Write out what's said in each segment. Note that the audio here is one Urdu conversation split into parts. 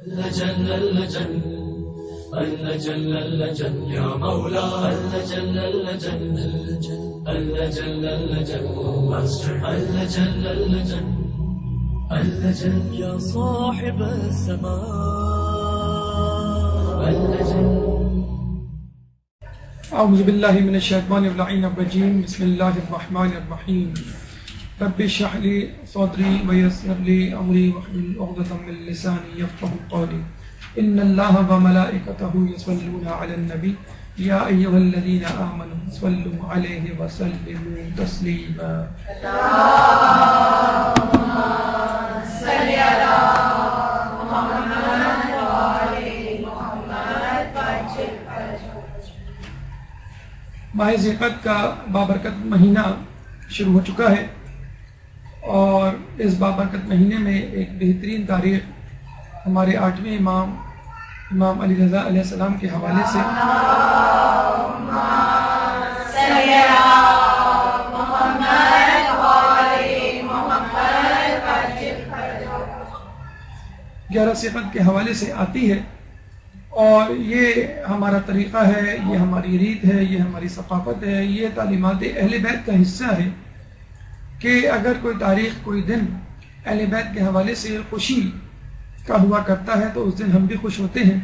اللجن اللجن اللجن اللجن يا مولا اللجن اللجن اللجن اللجن اللجن اللجن اللجن يا صاحب السماء اللجن. اعوذ باللہ من الشیطان الرجیم بسم اللہ الرحمن الرحیم رب اشرح لی صدری ویسر لی امری واحلل عقدۃ من لسانی یفقهوا قولی ان اللہ وملائکتہ یصلون علی النبی یا ایھا الذین آمنوا صلوا علیہ وسلموا تسلیما. اللهم صل علی محمد وآل محمد. ماہ ذی القعدہ کا بابرکت مہینہ شروع ہو چکا ہے اور اس بابرکت مہینے میں ایک بہترین تاریخ ہمارے 8ویں امام علی رضا علیہ السلام کے حوالے سے 11 صفت کے حوالے سے آتی ہے اور یہ ہمارا طریقہ ہے، یہ ہماری ریت ہے، یہ ہماری ثقافت ہے، یہ تعلیمات اہل بیت کا حصہ ہے کہ اگر کوئی تاریخ کوئی دن اہل بیت کے حوالے سے خوشی کا ہوا کرتا ہے تو اس دن ہم بھی خوش ہوتے ہیں،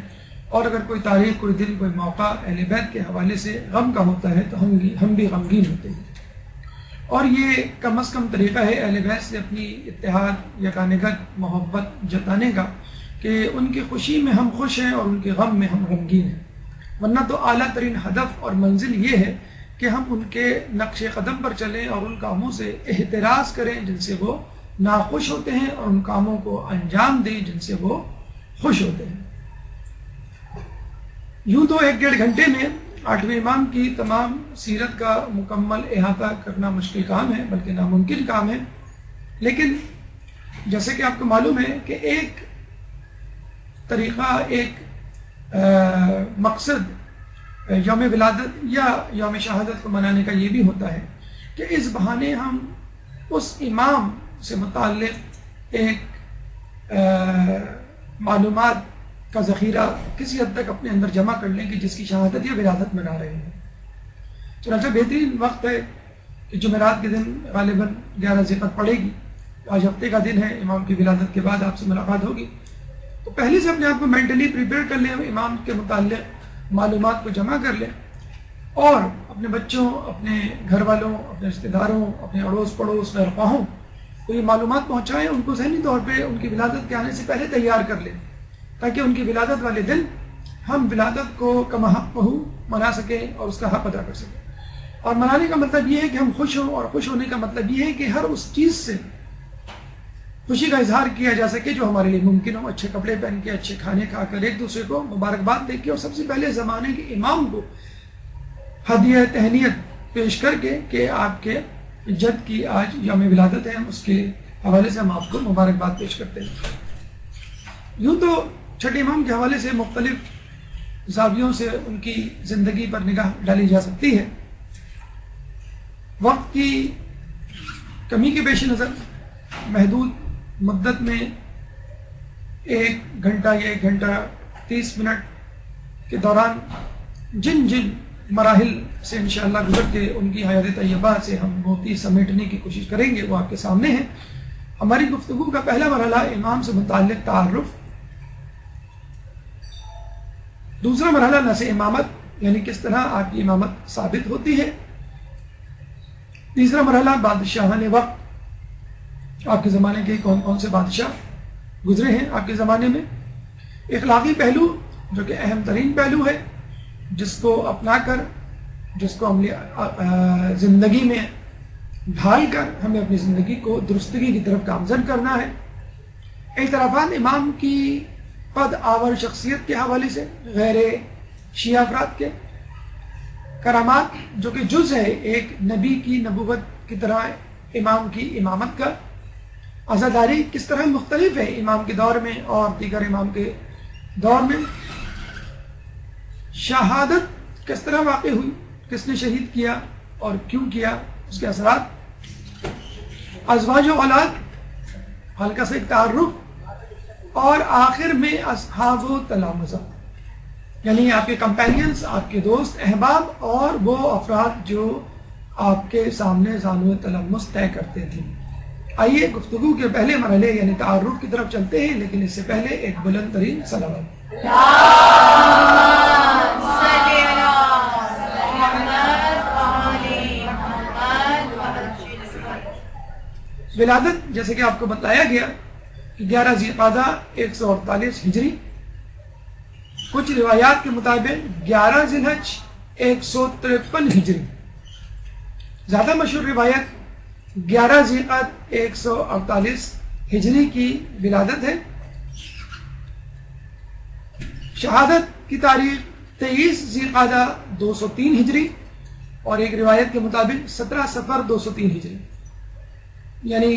اور اگر کوئی تاریخ کوئی دن کوئی موقع اہل بیت کے حوالے سے غم کا ہوتا ہے تو ہم بھی غمگین ہوتے ہیں. اور یہ کم از کم طریقہ ہے اہل بیت سے اپنی اتحاد یگانگت محبت جتانے کا کہ ان کی خوشی میں ہم خوش ہیں اور ان کے غم میں ہم غمگین ہیں. ورنہ تو اعلیٰ ترین ہدف اور منزل یہ ہے کہ ہم ان کے نقش قدم پر چلیں اور ان کاموں سے احتراز کریں جن سے وہ ناخوش ہوتے ہیں اور ان کاموں کو انجام دیں جن سے وہ خوش ہوتے ہیں. یوں تو 1-1.5 گھنٹے میں 8ویں امام کی تمام سیرت کا مکمل احاطہ کرنا مشکل کام ہے، بلکہ ناممکن کام ہے. لیکن جیسے کہ آپ کو معلوم ہے کہ ایک طریقہ، ایک مقصد یوم ولادت یا یوم شہادت کو منانے کا یہ بھی ہوتا ہے کہ اس بہانے ہم اس امام سے متعلق ایک معلومات کا ذخیرہ کسی حد تک اپنے اندر جمع کر لیں کہ جس کی شہادت یا ولادت منا رہے ہیں. چنانچہ بہترین وقت ہے کہ جمعرات کے دن غالباً 11 ذی القعدہ پڑے گی. آج ہفتے کا دن ہے، امام کی ولادت کے بعد آپ سے ملاقات ہوگی، تو پہلے سے اپنے آپ کو مینٹلی پریپیئر کر لیں، امام کے متعلق معلومات کو جمع کر لیں اور اپنے بچوں، اپنے گھر والوں، اپنے رشتہ داروں، اپنے اڑوس پڑوس خیر خواہوں کو یہ معلومات پہنچائیں، ان کو ذہنی طور پہ ان کی ولادت کے آنے سے پہلے تیار کر لیں تاکہ ان کی ولادت والے دن ہم ولادت کو کما حق منا سکیں اور اس کا حق ادا کر سکیں. اور منانے کا مطلب یہ ہے کہ ہم خوش ہوں، اور خوش ہونے کا مطلب یہ ہے کہ ہر اس چیز سے خوشی کا اظہار کیا جا سکے جو ہمارے لیے ممکن ہو. اچھے کپڑے پہن کے، اچھے کھانے کھا کر، ایک دوسرے کو مبارکباد دے کے، اور سب سے پہلے زمانے کے امام کو ہدیہ تہنیت پیش کر کے کہ آپ کے جد کی آج یوم ولادت ہے، اس کے حوالے سے ہم آپ کو مبارکباد پیش کرتے ہیں. یوں تو چھٹے امام کے حوالے سے مختلف زاویوں سے ان کی زندگی پر نگاہ ڈالی جا سکتی ہے. وقت کی کمی کے پیش نظر محدود مدت میں 1 گھنٹہ یا 1 گھنٹہ 30 منٹ کے دوران جن مراحل سے انشاءاللہ گزر کے ان کی حیات طیبہ سے ہم موتی سمیٹنے کی کوشش کریں گے وہ آپ کے سامنے ہیں. ہماری گفتگو کا پہلا مرحلہ امام سے متعلق تعارف، دوسرا مرحلہ نس امامت یعنی کس طرح آپ کی امامت ثابت ہوتی ہے، تیسرا مرحلہ بادشاہان وقت، آپ کے زمانے کے کون کون سے بادشاہ گزرے ہیں آپ کے زمانے میں، اخلاقی پہلو جو کہ اہم ترین پہلو ہے جس کو اپنا کر، جس کو عملی زندگی میں ڈھال کر ہمیں اپنی زندگی کو درستگی کی طرف گامزن کرنا ہے. اعترافات امام کی قد آور شخصیت کے حوالے سے، غیر شیعہ افراد کے کرامات جو کہ جز ہے ایک نبی کی نبوت کی طرح امام کی امامت کا، عزاداری کس طرح مختلف ہے امام کے دور میں اور دیگر امام کے دور میں، شہادت کس طرح واقع ہوئی، کس نے شہید کیا اور کیوں کیا، اس کے اثرات، ازواج و اولاد، ہلکا سے ایک تعارف، اور آخر میں اصحاب و تلامذہ، یعنی آپ کے کمپینینز، آپ کے دوست احباب اور وہ افراد جو آپ کے سامنے زانو تلمس طے کرتے تھے۔ آئیے گفتگو کے پہلے مرحلے یعنی تعارف کی طرف چلتے ہیں، لیکن اس سے پہلے ایک بلند ترین صلوات۔ ولادت جیسے کہ آپ کو بتایا گیا کہ 11 ذی القعدہ 148 ہجری، کچھ روایات کے مطابق 11 ذی الحج 153 ہجری، زیادہ مشہور روایت 11 ذی القعدہ 148 ہجری کی ولادت ہے۔ شہادت کی تاریخ 23 ذی القعدہ 203 ہجری اور ایک روایت کے مطابق 17 صفر 203 ہجری، یعنی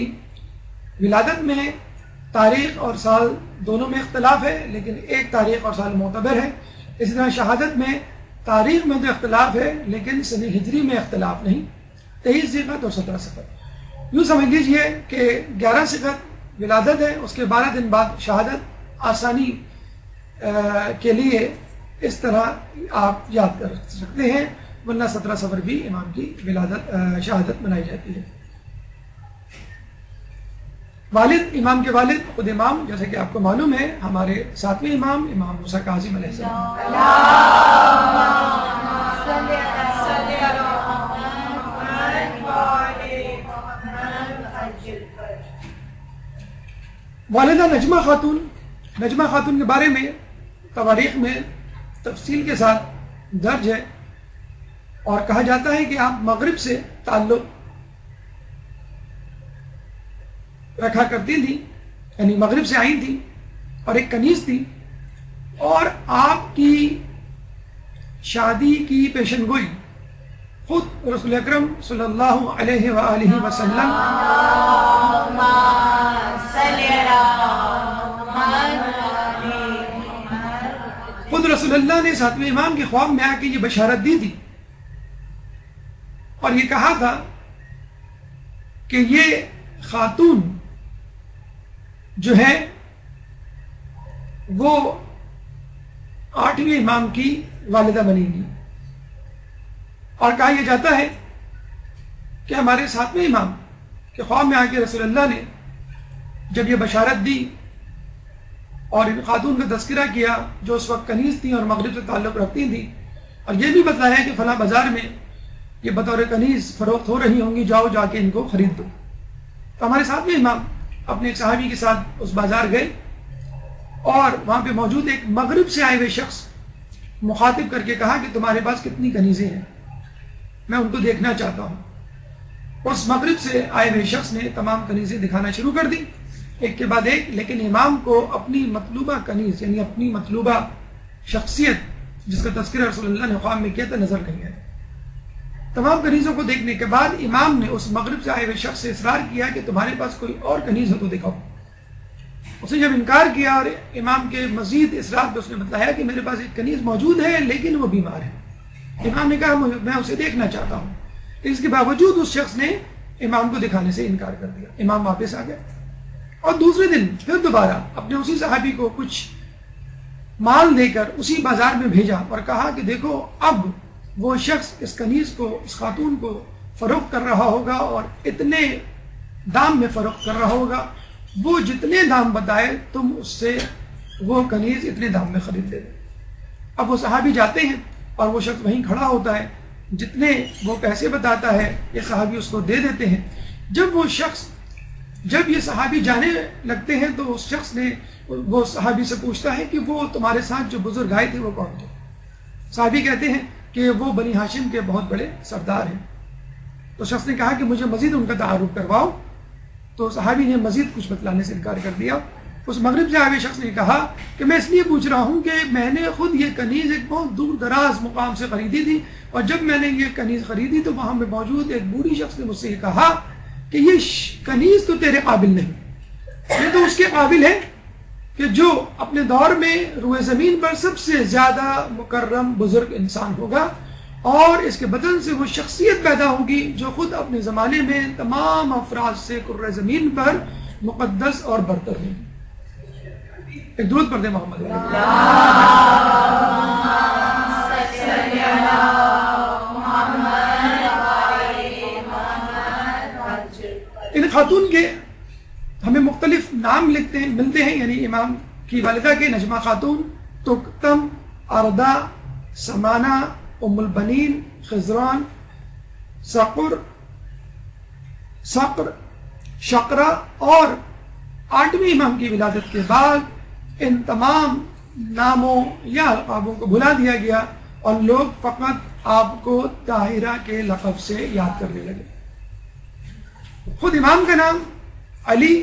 ولادت میں تاریخ اور سال دونوں میں اختلاف ہے، لیکن ایک تاریخ اور سال معتبر ہے۔ اسی طرح شہادت میں تاریخ میں تو اختلاف ہے لیکن سن ہجری میں اختلاف نہیں، 23 ذی القعدہ اور 17 صفر۔ یوں سمجھ لیجئے کہ 11 صفر ولادت ہے، اس کے 12 دن بعد شہادت۔ آسانی کے لیے اس طرح آپ یاد کر سکتے ہیں، ورنہ 17 صفر بھی امام کی ولادت شہادت منائی جاتی ہے۔ والد، امام کے والد خود امام، جیسے کہ آپ کو معلوم ہے ہمارے 7ویں امام امام موسیٰ کاظم علیہ السلام۔ والدہ نجمہ خاتون، نجمہ خاتون کے بارے میں تواریخ میں تفصیل کے ساتھ درج ہے اور کہا جاتا ہے کہ آپ مغرب سے تعلق رکھا کرتی تھی، یعنی مغرب سے آئی تھی اور ایک کنیز تھی، اور آپ کی شادی کی پیشن گوئی خود رسول اکرم صلی اللہ علیہ وآلہ وسلم خود رسول اللہ نے 7ویں امام کے خواب میں آ کے یہ بشارت دی تھی اور یہ کہا تھا کہ یہ خاتون جو ہے وہ 8ویں امام کی والدہ بنے گی، اور کہا یہ جاتا ہے کہ ہمارے 7ویں امام کے خواب میں آ کے رسول اللہ نے جب یہ بشارت دی اور ان خاتون کا تذکرہ کیا جو اس وقت کنیز تھیں اور مغرب سے تعلق رکھتی تھیں، اور یہ بھی بتایا کہ فلاں بازار میں یہ بطور کنیز فروخت ہو رہی ہوں گی، جاؤ جا کے ان کو خرید دو، تو ہمارے 7ویں امام اپنے ایک صحابی کے ساتھ اس بازار گئے اور وہاں پہ موجود ایک مغرب سے آئے ہوئے شخص مخاطب کر کے کہا کہ تمہارے پاس کتنی کنیزیں ہیں، میں ان کو دیکھنا چاہتا ہوں۔ اس مغرب سے آئے ہوئے شخص نے تمام کنیزیں دکھانا شروع کر دی ایک کے بعد ایک، لیکن امام کو اپنی مطلوبہ کنیز یعنی اپنی مطلوبہ شخصیت جس کا تذکرہ رسول اللہ نے خواب میں کیا تھا نظر نہیں آئی۔ تمام کنیزوں کو دیکھنے کے بعد امام نے اس مغرب سے آئے ہوئے شخص سے اصرار کیا کہ تمہارے پاس کوئی اور کنیز ہو تو دکھاؤ۔ اس نے جب انکار کیا اور امام کے مزید اصرار پہ اس نے بتایا کہ میرے پاس ایک کنیز موجود ہے لیکن وہ بیمار ہے، امام نے کہا میں اسے دیکھنا چاہتا ہوں، اس کے باوجود اس شخص نے امام کو دکھانے سے انکار کر دیا۔ امام واپس آ گیا اور دوسرے دن پھر دوبارہ اپنے اسی صحابی کو کچھ مال دے کر اسی بازار میں بھیجا اور کہا کہ دیکھو اب وہ شخص اس کنیز کو، اس خاتون کو فروخت کر رہا ہوگا اور اتنے دام میں فروخت کر رہا ہوگا، وہ جتنے دام بتائے تم اس سے وہ کنیز اتنے دام میں خرید لے۔ اب وہ صحابی جاتے ہیں اور وہ شخص وہیں کھڑا ہوتا ہے، جتنے وہ پیسے بتاتا ہے یہ صحابی اس کو دے دیتے ہیں۔ جب یہ صحابی جانے لگتے ہیں تو اس شخص نے وہ صحابی سے پوچھتا ہے کہ وہ تمہارے ساتھ جو بزرگ آئے تھے وہ کون تھے؟ صحابی کہتے ہیں کہ وہ بنی ہاشم کے بہت بڑے سردار ہیں۔ تو شخص نے کہا کہ مجھے مزید ان کا تعارف کرواؤ، تو صحابی نے مزید کچھ بتلانے سے انکار کر دیا۔ اس مغرب سے آئے ہوئے شخص نے کہا کہ میں اس لیے پوچھ رہا ہوں کہ میں نے خود یہ کنیز ایک بہت دور دراز مقام سے خریدی تھی، اور جب میں نے یہ کنیز خریدی تو وہاں میں موجود ایک بوڑھی شخص نے مجھ سے یہ کہا کہ یہ کنیز تو تیرے قابل نہیں، یہ تو اس کے قابل ہے کہ جو اپنے دور میں روئے زمین پر سب سے زیادہ مکرم بزرگ انسان ہوگا، اور اس کے بدن سے وہ شخصیت پیدا ہوگی جو خود اپنے زمانے میں تمام افراد سے کرۂ زمین پر مقدس اور برتر ہوگی۔ ایک درود پڑھ دیں محمد ان خاتون کے ہمیں مختلف نام ملتے ہیں، یعنی امام کی والدہ کے نجمہ خاتون، تکتم، اردہ، سمانہ، ام البنین، خضران، صقر، شقرہ، اور 8ویں امام کی ولادت کے بعد ان تمام ناموں یا القابوں کو بھلا دیا گیا اور لوگ فقط آپ کو طاہرہ کے لقب سے یاد کرنے لگے۔ خود امام کا نام علی،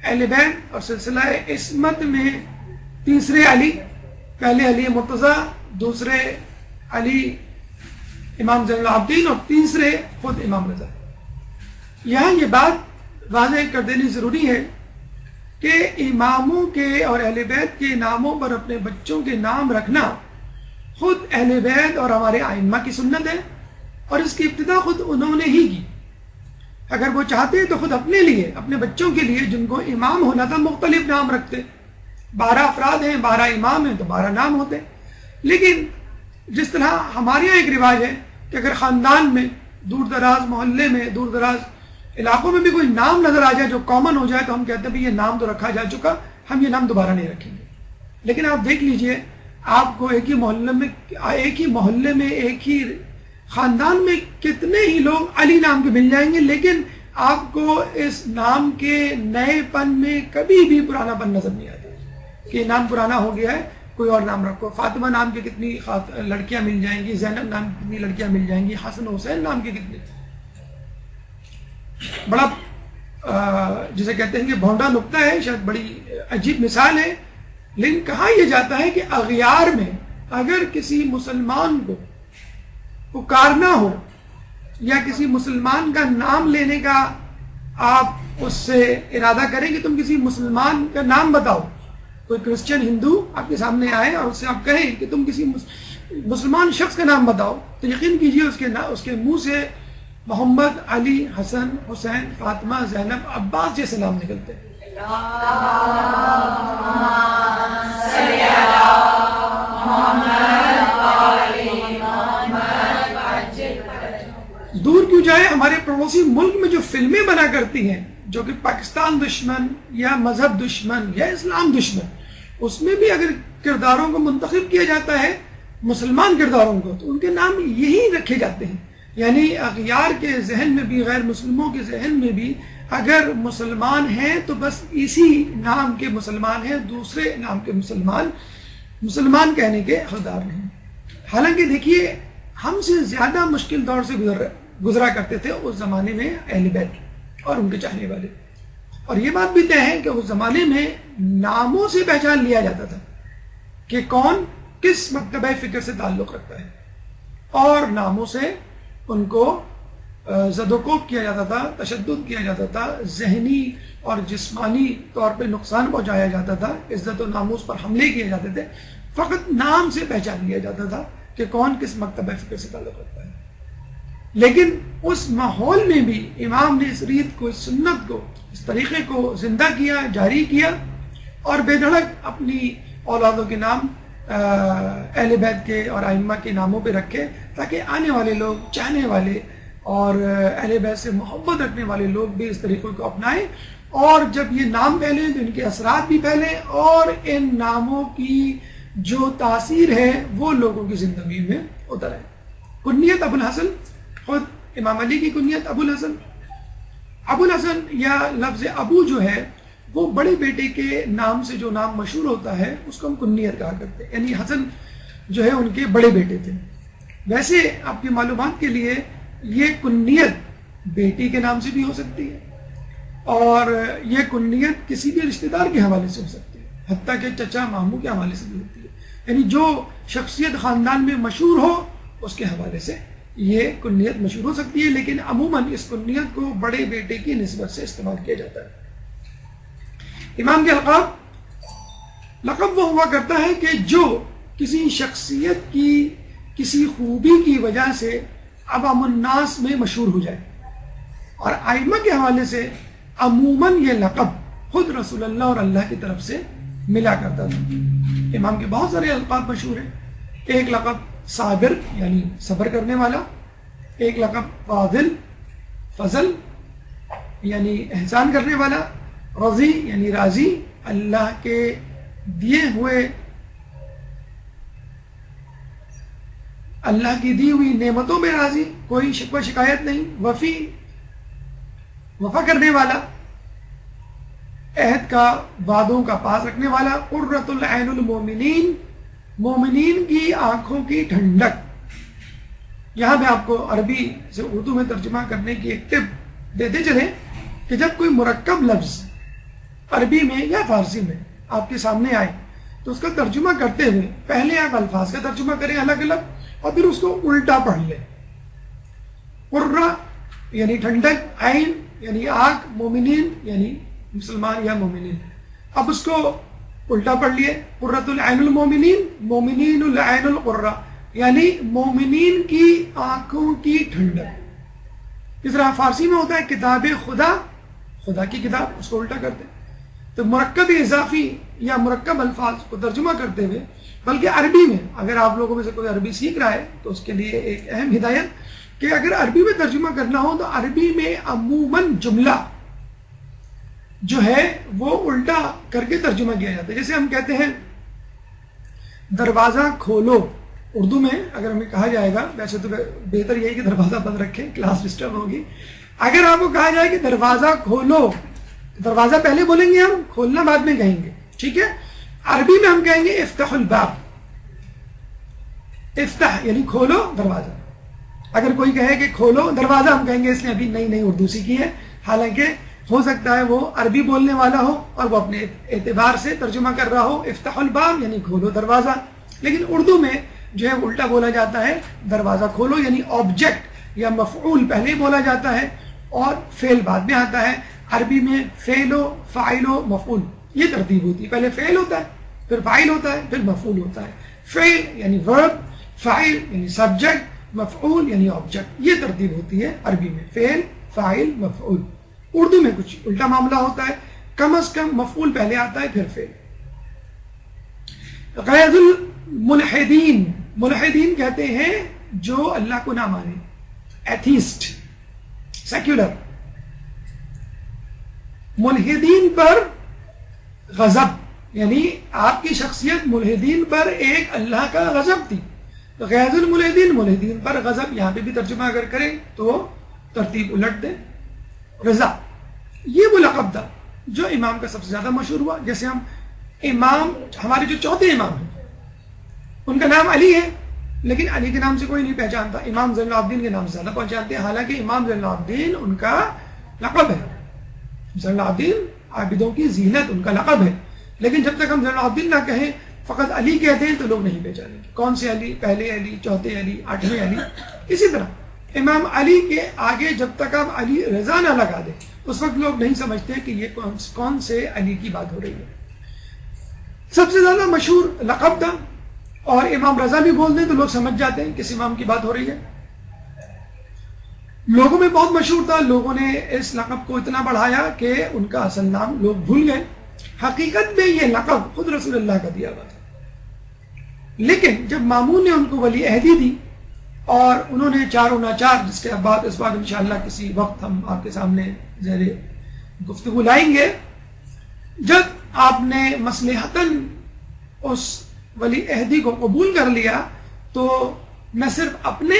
اہل بیت اور سلسلہ عصمت میں تیسرے علی، پہلے علی مرتضیٰ، دوسرے علی امام زین العابدین اور تیسرے خود امام رضا۔ یہاں یہ بات واضح کر دینی ضروری ہے کہ اماموں کے اور اہل بیت کے ناموں پر اپنے بچوں کے نام رکھنا خود اہل بیت اور ہمارے ائمہ کی سنت ہے، اور اس کی ابتدا خود انہوں نے ہی کی۔ اگر وہ چاہتے تو خود اپنے لیے، اپنے بچوں کے لیے جن کو امام ہونا تھا، مختلف نام رکھتے۔ 12 افراد ہیں، 12 امام ہیں تو 12 نام ہوتے۔ لیکن جس طرح ہمارے یہاں ایک رواج ہے کہ اگر خاندان میں دور دراز محلے میں، دور دراز علاقوں میں بھی کوئی نام نظر آ جائے جو کامن ہو جائے تو ہم کہتے ہیں بھی یہ نام تو رکھا جا چکا، ہم یہ نام دوبارہ نہیں رکھیں گے۔ لیکن آپ دیکھ لیجئے، آپ کو ایک ہی محلے میں ایک ہی خاندان میں کتنے ہی لوگ علی نام کے مل جائیں گے، لیکن آپ کو اس نام کے نئے پن میں کبھی بھی پرانا پن نظر نہیں آتا کہ نام پرانا ہو گیا ہے، کوئی اور نام رکھو۔ فاطمہ نام کی کتنی لڑکیاں مل جائیں گی، زینب نام کی کتنی لڑکیاں مل جائیں گی، حسن حسین نام کی کتنی۔ بڑا جسے کہتے ہیں کہ بھونڈا نکتہ ہے، شاید بڑی عجیب مثال ہے، لیکن کہا یہ جاتا ہے کہ اغیار میں اگر کسی مسلمان کو پکارنا ہو یا کسی مسلمان کا نام لینے کا آپ اس سے ارادہ کریں کہ تم کسی مسلمان کا نام بتاؤ، کوئی کرسچن ہندو آپ کے سامنے آئے اور اس سے آپ کہیں کہ تم کسی مسلمان شخص کا نام بتاؤ، تو یقین کیجئے اس کے منہ سے محمد، علی، حسن، حسین، فاطمہ، زینب، عباس جیسے نام نکلتے ہیں۔ دور کیوں جائے، ہمارے پڑوسی ملک میں جو فلمیں بنا کرتی ہیں جو کہ پاکستان دشمن یا مذہب دشمن یا اسلام دشمن، اس میں بھی اگر کرداروں کو منتخب کیا جاتا ہے، مسلمان کرداروں کو، تو ان کے نام یہی رکھے جاتے ہیں۔ یعنی اغیار کے ذہن میں بھی، غیر مسلموں کے ذہن میں بھی اگر مسلمان ہیں تو بس اسی نام کے مسلمان ہیں، دوسرے نام کے مسلمان کہنے کے حقدار نہیں۔ حالانکہ دیکھیے، ہم سے زیادہ مشکل دور سے گزرا کرتے تھے اس زمانے میں اہل بیت اور ان کے چاہنے والے، اور یہ بات بھی طے ہے کہ اس زمانے میں ناموں سے پہچان لیا جاتا تھا کہ کون کس مکتبہ فکر سے تعلق رکھتا ہے، اور ناموں سے ان کو زد و کوب کیا جاتا تھا، تشدد کیا جاتا تھا، ذہنی اور جسمانی طور پہ نقصان پہنچایا جاتا تھا، عزت و ناموس پر حملے کیے جاتے تھے۔ فقط نام سے پہچان لیا جاتا تھا کہ کون کس مکتبہ فکر سے تعلق رکھتا ہے۔ لیکن اس ماحول میں بھی امام نے اس ریت کو، اس سنت کو، اس طریقے کو زندہ کیا، جاری کیا، اور بے دھڑک اپنی اولادوں کے نام اہل بیت کے اور ائمہ کے ناموں پہ رکھے، تاکہ آنے والے لوگ، چاہنے والے اور اہل بیت سے محبت رکھنے والے لوگ بھی اس طریقے کو اپنائیں، اور جب یہ نام پھیلیں تو ان کے اثرات بھی پھیلیں، اور ان ناموں کی جو تاثیر ہے وہ لوگوں کی زندگی میں اتر ہے۔ کنیت ابو الحسن، خود امام علی کی کنیت ابو الحسن۔ ابو الحسن یا لفظ ابو جو ہے وہ بڑے بیٹے کے نام سے جو نام مشہور ہوتا ہے اس کو ہم کنیت کہا کرتے ہیں، یعنی حسن جو ہے ان کے بڑے بیٹے تھے۔ ویسے آپ کی معلومات کے لیے یہ کنیت بیٹی کے نام سے بھی ہو سکتی ہے، اور یہ کنیت کسی بھی رشتہ دار کے حوالے سے ہو سکتی ہے، حتیٰ کہ چچا ماموں کے حوالے سے بھی ہوتی ہے، یعنی جو شخصیت خاندان میں مشہور ہو اس کے حوالے سے یہ کنیت مشہور ہو سکتی ہے، لیکن عموماً اس کنیت کو بڑے بیٹے کی نسبت سے استعمال کیا جاتا ہے۔ امام کے لقب وہ ہوا کرتا ہے کہ جو کسی شخصیت کی کسی خوبی کی وجہ سے عوام الناس میں مشہور ہو جائے، اور ائمہ کے حوالے سے عموماً یہ لقب خود رسول اللہ اور اللہ کی طرف سے ملا کرتا تھا. امام کے بہت سارے القاب مشہور ہیں. ایک لقب صابر یعنی صبر کرنے والا، ایک لقب فاضل فضل یعنی احسان کرنے والا، رضی یعنی راضی، اللہ کے دیے ہوئے اللہ کی دی ہوئی نعمتوں میں راضی، کوئی شکوہ شکایت نہیں، وفی وفا کرنے والا، عہد کا وعدوں کا پاس رکھنے والا، قرۃ العین المومنین مومنین کی آنکھوں کی ٹھنڈک. یہاں میں آپ کو عربی سے اردو میں ترجمہ کرنے کی ایک ٹپ دیتے چلیں کہ جب کوئی مرکب لفظ عربی میں یا فارسی میں آپ کے سامنے آئے تو اس کا ترجمہ کرتے ہوئے پہلے آپ الفاظ کا ترجمہ کریں الگ الگ اور پھر اس کو الٹا پڑھ لیں. قرہ یعنی ٹھنڈک، عین یعنی آنکھ، مومنین یعنی مسلمان یا مومنین. اب اس کو الٹا پڑھ لیے، قرۃ العین المومنین مومنین العین القرہ یعنی مومنین کی آنکھوں کی ٹھنڈک. اس طرح فارسی میں ہوتا ہے کتاب خدا، خدا کی کتاب، اس کو الٹا کرتے ہیں. تو مرکب اضافی یا مرکب الفاظ کو ترجمہ کرتے ہوئے، بلکہ عربی میں اگر آپ لوگوں میں سے کوئی عربی سیکھ رہا ہے تو اس کے لیے ایک اہم ہدایت کہ اگر عربی میں ترجمہ کرنا ہو تو عربی میں عموماً جملہ جو ہے وہ الٹا کر کے ترجمہ کیا جاتا ہے. جیسے ہم کہتے ہیں دروازہ کھولو، اردو میں اگر ہمیں کہا جائے گا، ویسے تو بہتر یہی کہ دروازہ بند رکھیں، کلاس ڈسٹرب ہوگی. اگر آپ کو کہا جائے کہ دروازہ کھولو، دروازہ پہلے بولیں گے ہم، کھولنا بعد میں کہیں گے، ٹھیک ہے. عربی میں ہم کہیں گے افتح الباب، افتح یعنی کھولو دروازہ. اگر کوئی کہے کہ کھولو دروازہ، ہم کہیں گے اس نے ابھی نئی نئی اردو سیکھی ہے، حالانکہ ہو سکتا ہے وہ عربی بولنے والا ہو اور وہ اپنے اعتبار سے ترجمہ کر رہا ہو افتح الباب یعنی کھولو دروازہ. لیکن اردو میں جو ہے الٹا بولا جاتا ہے، دروازہ کھولو یعنی آبجیکٹ یا مفعول پہلے بولا جاتا ہے اور فعل بعد میں آتا ہے. عربی میں فعل و فاعل و مفعول یہ ترتیب ہوتی ہے، پہلے فعل ہوتا ہے، پھر فاعل ہوتا ہے، پھر مفعول ہوتا ہے. فعل یعنی ورب، فاعل یعنی سبجیکٹ، مفعول یعنی آبجیکٹ، یہ ترتیب ہوتی ہے عربی میں، فعل فاعل مفعول. اردو میں کچھ الٹا معاملہ ہوتا ہے، کم از کم مفعول پہلے آتا ہے پھر فعل. غیظ الملحدین، ملحدین کہتے ہیں جو اللہ کو نہ مانے، ایتھیسٹ، سیکولر. ملحدین پر غضب یعنی آپ کی شخصیت ملحدین پر ایک اللہ کا غضب تھی. غیظ الملحدین ملحدین پر غضب، یہاں پہ بھی ترجمہ اگر کریں تو ترتیب الٹ دیں. رضا یہ وہ لقب تھا جو امام کا سب سے زیادہ مشہور ہوا. جیسے ہم امام، ہمارے جو چوتھے امام ہیں ان کا نام علی ہے، لیکن علی کے نام سے کوئی نہیں پہچانتا. امام زین العابدین کے نام سے زیادہ پہچانتے ہیں، حالانکہ امام زین العابدین ان کا لقب ہے. زین العابدین عابدوں کی زینت ان کا لقب ہے، لیکن جب تک ہم زین العابدین نہ کہیں، فقط علی کہتے ہیں تو لوگ نہیں پہچانیں گے کون سے علی، پہلے علی، چوتھے علی، آٹھویں علی. اسی طرح امام علی کے آگے جب تک آپ علی رضا نہ لگا دیں اس وقت لوگ نہیں سمجھتے کہ یہ کون سے علی کی بات ہو رہی ہے. سب سے زیادہ مشہور لقب تھا، اور امام رضا بھی بول دیں تو لوگ سمجھ جاتے ہیں کس امام کی بات ہو رہی ہے. لوگوں میں بہت مشہور تھا، لوگوں نے اس لقب کو اتنا بڑھایا کہ ان کا اصل نام لوگ بھول گئے. حقیقت میں یہ لقب خود رسول اللہ کا دیا ہوا تھا، لیکن جب مامون نے ان کو ولی عہدی دی اور انہوں نے چاروں ناچار، جس کے بعد اس بار انشاءاللہ کسی وقت ہم آپ کے سامنے زیر گفتگو لائیں گے، جب آپ نے مصلحتاً اس ولی عہدی کو قبول کر لیا تو نہ صرف اپنے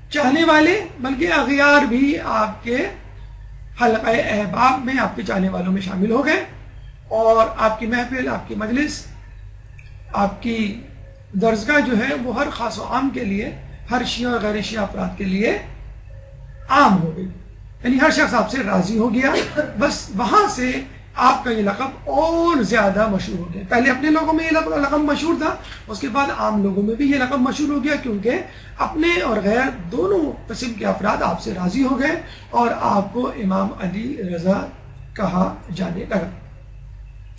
چاہنے والے بلکہ اغیار بھی آپ کے حلقہ احباب میں، آپ کے چاہنے والوں میں شامل ہو گئے، اور آپ کی محفل، آپ کی مجلس، آپ کی درسگاہ جو ہے وہ ہر خاص و عام کے لیے، ہر شیعہ اور غیر شیعہ افراد کے لیے عام ہو گئی. یعنی ہر شخص آپ سے راضی ہو گیا. بس وہاں سے آپ کا یہ لقب اور زیادہ مشہور ہو گیا. پہلے اپنے لوگوں میں یہ لقب مشہور تھا، اس کے بعد عام لوگوں میں بھی یہ لقب مشہور ہو گیا، کیونکہ اپنے اور غیر دونوں قسم کے افراد آپ سے راضی ہو گئے اور آپ کو امام علی رضا کہا جانے لگا.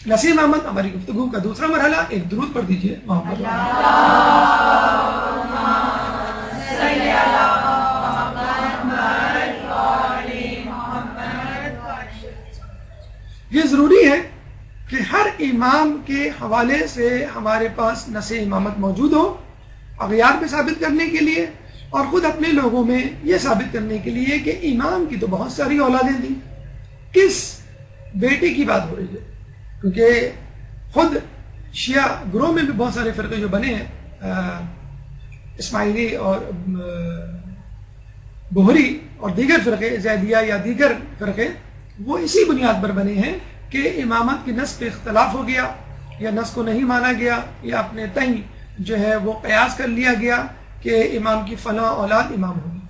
نسیم احمد، ہماری گفتگو کا دوسرا مرحلہ، ایک درود پڑھ دیجئے محمد. یہ ضروری ہے کہ ہر امام کے حوالے سے ہمارے پاس نص امامت موجود ہو، اغیار پہ ثابت کرنے کے لیے اور خود اپنے لوگوں میں یہ ثابت کرنے کے لیے کہ امام کی تو بہت ساری اولادیں تھیں، کس بیٹے کی بات ہو رہی ہے؟ کیونکہ خود شیعہ گروہ میں بھی بہت سارے فرقے جو بنے ہیں، اسماعیلی اور بہری اور دیگر فرقے، زیدیہ یا دیگر فرقے، وہ اسی بنیاد پر بنے ہیں کہ امامت کی نص پہ اختلاف ہو گیا یا نص کو نہیں مانا گیا یا اپنے تئیں جو ہے وہ قیاس کر لیا گیا کہ امام کی فلاں اولاد امام ہوگی۔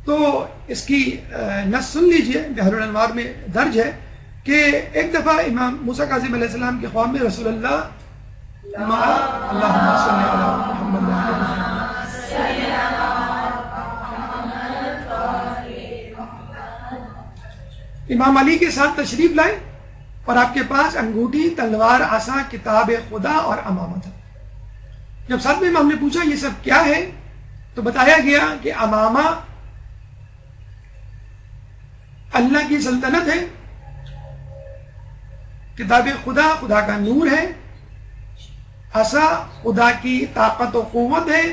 تو اس کی نص سن لیجئے، بحر الانوار میں درج ہے کہ ایک دفعہ امام موسیٰ کاظم علیہ السلام کے خواب میں رسول اللہ اللہم صلی علی محمد امام علی کے ساتھ تشریف لائے اور آپ کے پاس انگوٹھی، تلوار، عصا، کتاب خدا اور امامت ہے۔ جب ساتھ میں امام نے پوچھا یہ سب کیا ہے تو بتایا گیا کہ امامہ اللہ کی سلطنت ہے، کتاب خدا خدا کا نور ہے، عصا خدا کی طاقت و قوت ہے،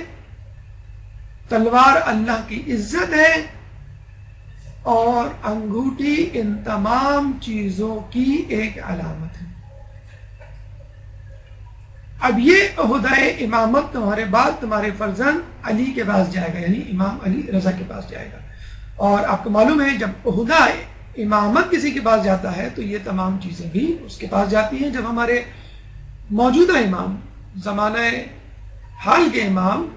تلوار اللہ کی عزت ہے، اور انگوٹھی ان تمام چیزوں کی ایک علامت ہے۔ اب یہ عہدہ امامت تمہارے بعد تمہارے فرزند علی کے پاس جائے گا، یعنی امام علی رضا کے پاس جائے گا۔ اور آپ کو معلوم ہے جب عہدہ امامت کسی کے پاس جاتا ہے تو یہ تمام چیزیں بھی اس کے پاس جاتی ہیں۔ جب ہمارے موجودہ امام، زمانہ حال کے امام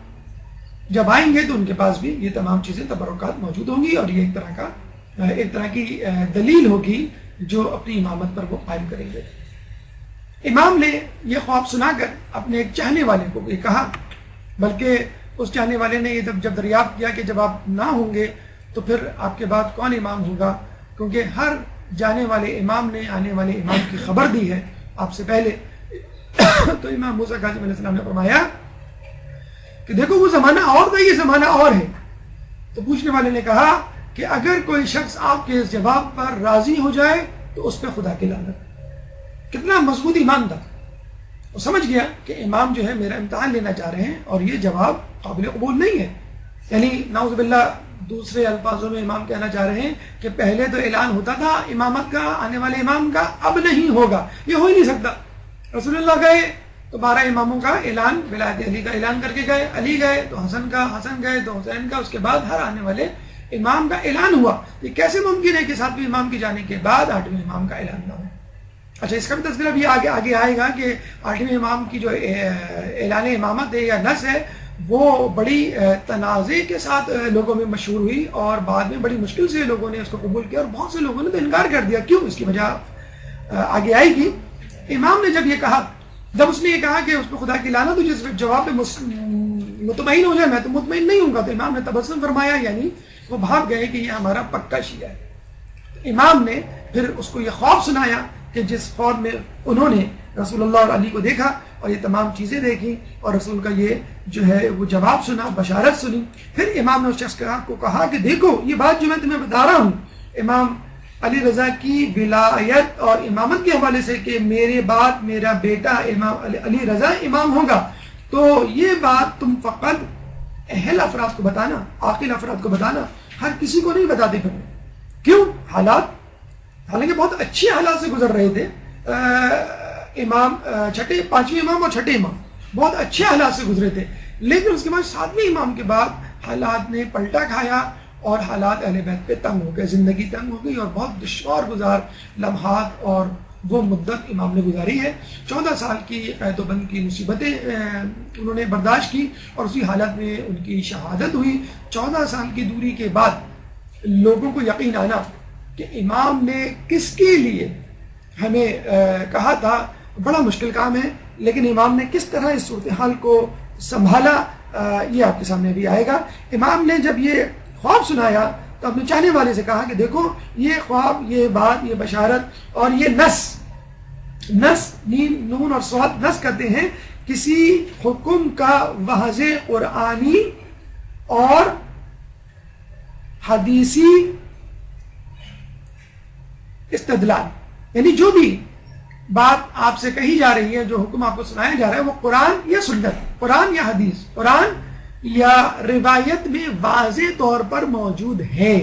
جب آئیں گے تو ان کے پاس بھی یہ تمام چیزیں تبرکات موجود ہوں گی، اور یہ ایک طرح کی دلیل ہوگی جو اپنی امامت پر وہ قائم کریں گے۔ امام نے یہ خواب سنا کر اپنے ایک چاہنے والے کو یہ کہا، بلکہ اس چاہنے والے نے یہ جب دریافت کیا کہ جب آپ نہ ہوں گے تو پھر آپ کے بعد کون امام ہوگا، کیونکہ ہر جانے والے امام نے آنے والے امام کی خبر دی ہے آپ سے پہلے۔ تو امام موسیٰ کاظم علیہ السلام نے فرمایا کہ دیکھو وہ زمانہ اور تھا، یہ زمانہ اور ہے۔ تو پوچھنے والے نے کہا کہ اگر کوئی شخص آپ کے اس جواب پر راضی ہو جائے تو اس پہ خدا کی لعنت۔ کتنا مضبوط ایمان تھا، وہ سمجھ گیا کہ امام جو ہے میرا امتحان لینا چاہ رہے ہیں اور یہ جواب قابل قبول نہیں ہے۔ یعنی نعوذ باللہ دوسرے الفاظوں میں امام کہنا چاہ رہے ہیں کہ پہلے تو اعلان ہوتا تھا امامت کا، آنے والے امام کا، اب نہیں ہوگا، یہ ہو ہی نہیں سکتا۔ رسول اللہ گئے تو 12 اماموں کا اعلان، ولایت علی کا اعلان کر کے گئے، علی گئے تو حسن کا، حسن گئے تو حسین کا، اس کے بعد ہر آنے والے امام کا اعلان ہوا۔ یہ کیسے ممکن ہے کہ 7ویں امام کے جانے کے بعد 8ویں امام کا اعلان نہ ہو؟ اچھا، اس کا بھی تذکرہ بھی آگے آئے گا کہ 8ویں امام کی جو اعلان امامت ہے یا نص ہے وہ بڑی تنازع کے ساتھ لوگوں میں مشہور ہوئی، اور بعد میں بڑی مشکل سے لوگوں نے اس کو قبول کیا، اور بہت سے لوگوں نے تو انکار کر دیا۔ کیوں؟ اس کی وجہ آگے آئے گی۔ امام نے جب یہ کہا، جب اس نے یہ کہا کہ اس پہ خدا کی لعنت، تو جس جواب پہ مطمئن ہو جائے، میں تو مطمئن نہیں ہوں گا، تو امام نے تبسم فرمایا، یعنی وہ بھاگ گئے کہ یہ ہمارا پکا شیعہ ہے۔ امام نے پھر اس کو یہ خواب سنایا کہ جس خواب میں انہوں نے رسول اللہ اور علی کو دیکھا اور یہ تمام چیزیں دیکھی اور رسول کا یہ جو ہے وہ جواب سنا، بشارت سنی۔ پھر امام نے اس شخص کو کہا کہ دیکھو یہ بات جو میں تمہیں بتا رہا ہوں امام علی رضا کی ولایت اور امامت کے حوالے سے کہ میرے بعد میرا بیٹا امام علی رضا امام ہوگا، تو یہ بات تم فقط اہل افراد کو بتانا، عاقل افراد کو بتانا، ہر کسی کو نہیں بتاتے پھر۔ کیوں؟ حالات حالانکہ بہت اچھے حالات سے گزر رہے تھے، امام پانچویں امام اور چھٹے امام بہت اچھے حالات سے گزرے تھے، لیکن اس کے بعد 7ویں امام کے بعد حالات نے پلٹا کھایا اور حالات اہل بیت پہ تنگ ہو گئے، زندگی تنگ ہو گئی اور بہت دشوار گزار لمحات اور وہ مدت امام نے گزاری ہے۔ 14 سال کی قید و بند کی مصیبتیں انہوں نے برداشت کی اور اسی حالت میں ان کی شہادت ہوئی۔ 14 سال کی دوری کے بعد لوگوں کو یقین آنا کہ امام نے کس کے لیے ہمیں کہا تھا، بڑا مشکل کام ہے، لیکن امام نے کس طرح اس صورتحال کو سنبھالا یہ آپ کے سامنے بھی آئے گا۔ امام نے جب یہ خواب سنایا تو اپنے چاہنے والے سے کہا کہ دیکھو یہ خواب، یہ بات، یہ بشارت اور یہ نص نین نون اور صاد نص کرتے ہیں کسی حکم کا واضح قرآنی اور حدیثی استدلال، یعنی جو بھی بات آپ سے کہی جا رہی ہے، جو حکم آپ کو سنایا جا رہا ہے، وہ قرآن یا سنت، قرآن یا حدیث، قرآن یا روایت میں واضح طور پر موجود ہے.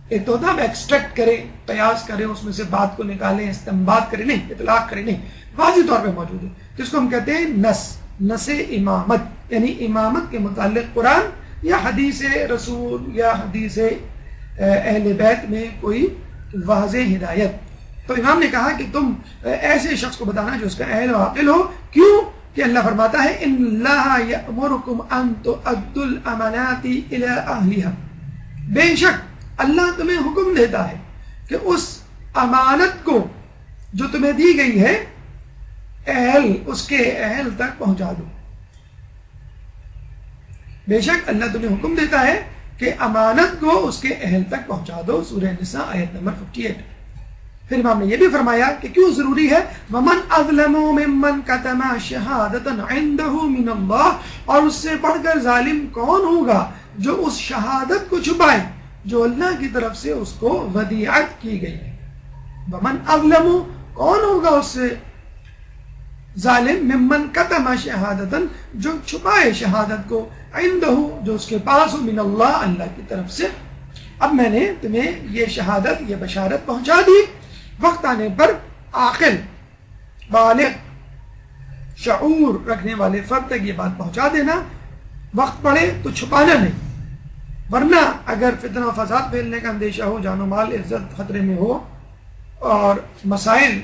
ایک تو ہوتا ہے ایکسٹریکٹ کریں، قیاس کریں، اس میں سے بات کو نکالیں، استنباط کریں، نہیں، اطلاق کریں، نہیں، واضح طور پہ موجود ہے، جس کو ہم کہتے ہیں نص امامت، یعنی امامت کے متعلق قرآن یا حدیث رسول یا حدیث اہل بیت میں کوئی واضح ہدایت. تو امام نے کہا کہ تم ایسے شخص کو بتانا جو اس کا اہل و عاقل ہو. کیوں کہ اللہ فرماتا ہے ان اللہ یأمرکم ان تؤدوا الامانات الی اہلها، بے شک اللہ تمہیں حکم دیتا ہے کہ اس امانت کو جو تمہیں دی گئی ہے اس کے اہل تک پہنچا دو. بے شک اللہ تمہیں حکم دیتا ہے کہ امانت کو اس کے اہل تک پہنچا دو. سورہ نساء آیت نمبر 58. پھر امام نے یہ بھی فرمایا کہ کیوں ضروری ہے، وَمَنْ أَظْلَمُ مِمَّنْ كَتَمَ شَهَادَةً عِنْدَهُ مِنَ اللَّهِ، اور اس سے بڑھ کر ظالم کون ہوگا جو اس شہادت کو چھپائے جو اللہ کی طرف سے اس کو ودیعت کی گئی ہے. وَمَنْ أَظْلَمُ، کون ہوگا اس سے ظالم، ممن کتم شہادتن، جو چھپائے شہادت کو، عندہ، جو اس کے پاس ہو، من اللہ، اللہ کی طرف سے. اب میں نے تمہیں یہ شہادت، یہ بشارت پہنچا دی، وقت آنے پر عاقل، بالغ، شعور رکھنے والے فرد تک یہ بات پہنچا دینا. وقت پڑے تو چھپانا نہیں، ورنہ اگر فتنہ و فساد پھیلنے کا اندیشہ ہو، جان و مال عزت خطرے میں ہو اور مسائل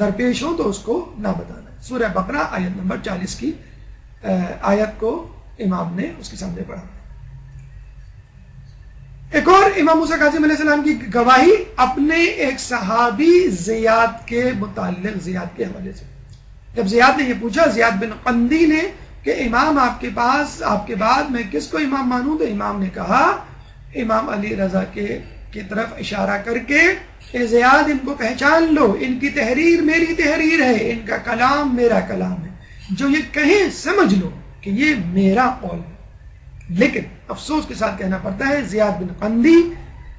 درپیش ہو تو اس کو نہ بتانا. سورہ بقرہ آیت نمبر 40 کی آیت کو امام نے اس کے سامنے پڑھا. ایک اور امام موسیٰ کاظم علیہ السلام کی گواہی اپنے ایک صحابی زیاد کے متعلق، زیاد کے حوالے سے. جب زیاد نے یہ پوچھا، زیاد بن قندی نے، کہ امام آپ کے پاس، آپ کے بعد میں کس کو امام مانوں، تو امام نے کہا، امام علی رضا کی طرف اشارہ کر کے، اے زیاد ان کو پہچان لو، ان کی تحریر میری تحریر ہے، ان کا کلام میرا کلام ہے، جو یہ کہیں سمجھ لو کہ یہ میرا قول ہے. لیکن افسوس کے ساتھ کہنا پڑتا ہے زیاد بن قندی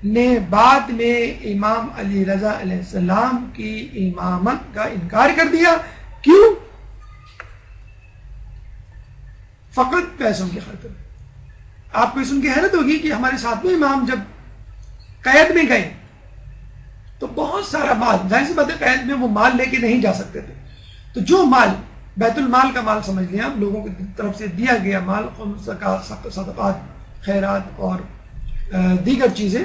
نے بعد میں امام علی رضا علیہ السلام کی امامت کا انکار کر دیا. کیوں؟ فقط پیسوں کی خاطر. آپ کو سن کے حیرت ہوگی کہ ہمارے ساتھ میں امام جب قید میں گئے تو بہت سارا مال، ظاہر سی بات ہے قید میں وہ مال لے کے نہیں جا سکتے تھے، تو جو مال بیت المال کا مال سمجھ لیا، لوگوں کی طرف سے دیا گیا مال، صدقات، خیرات اور دیگر چیزیں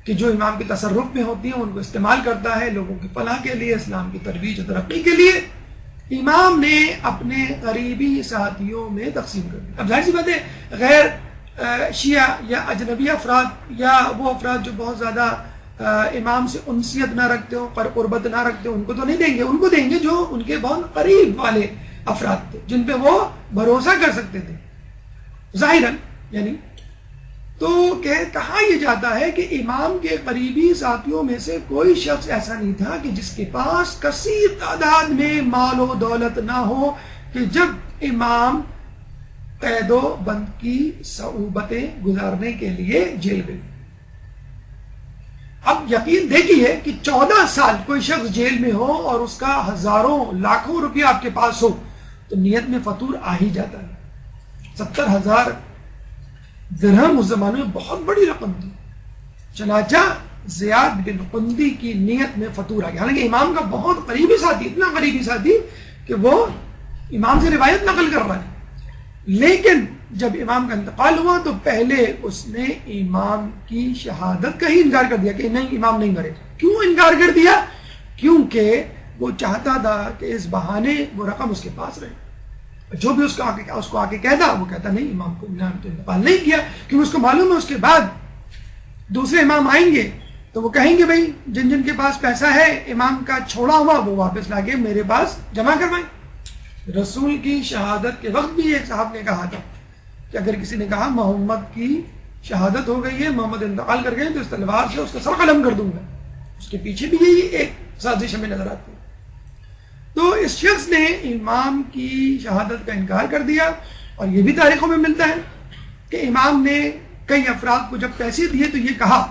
کہ جو امام کے تصرف میں ہوتی ہیں، ان کو استعمال کرتا ہے لوگوں کی فلاح کے لیے، اسلام کی ترویج و ترقی کے لیے. امام نے اپنے قریبی ساتھیوں میں تقسیم کر دیا. اب ظاہر سی بات ہے غیر شیعہ یا اجنبی افراد یا وہ افراد جو بہت زیادہ امام سے انسیت نہ رکھتے ہوں، قربت نہ رکھتے ہوں، ان کو تو نہیں دیں گے. ان کو دیں گے جو ان کے بہت قریب والے افراد تھے، جن پہ وہ بھروسہ کر سکتے تھے ظاہراً. یعنی تو کہا یہ جاتا ہے کہ امام کے قریبی ساتھیوں میں سے کوئی شخص ایسا نہیں تھا کہ جس کے پاس کثیر تعداد میں مال و دولت نہ ہو کہ جب امام قید و بند کی صعوبتیں گزارنے کے لیے جیل گئے. اب یقین دیکھیے کہ 14 سال کوئی شخص جیل میں ہو اور اس کا ہزاروں لاکھوں روپیہ آپ کے پاس ہو تو نیت میں فطور آ ہی جاتا ہے. 70,000 درہم اس زمانے میں بہت بڑی رقم تھی. چنانچہ زیاد بن قندی کی نیت میں فطور آ گیا. حالانکہ امام کا بہت قریبی ساتھی، اتنا قریبی ساتھی کہ وہ امام سے روایت نقل کر رہا ہے، لیکن جب امام کا انتقال ہوا تو پہلے اس نے امام کی شہادت کا ہی انکار کر دیا کہ نہیں، امام نہیں مرے. کیوں انکار کر دیا؟ کیونکہ وہ چاہتا تھا کہ اس بہانے وہ رقم اس کے پاس رہے. جو بھی اس کو آ کے کہتا، وہ کہتا نہیں، امام کو انتقال نہیں کیا، کیونکہ اس کو معلوم ہے اس کے بعد دوسرے امام آئیں گے تو وہ کہیں گے بھائی جن جن کے پاس پیسہ ہے امام کا چھوڑا ہوا وہ واپس لا کے میرے پاس جمع کروائیں. رسول کی شہادت کے وقت بھی ایک صاحب نے کہا تھا کہ اگر کسی نے کہا محمد کی شہادت ہو گئی ہے، محمد انتقال کر گئے تو اس تلوار سے اس کا سر قلم کر دوں گا. اس کے پیچھے بھی یہی ایک سازش ہمیں نظر آتی ہے. تو اس شخص نے امام کی شہادت کا انکار کر دیا. اور یہ بھی تاریخوں میں ملتا ہے کہ امام نے کئی افراد کو جب پیسے دیے تو یہ کہا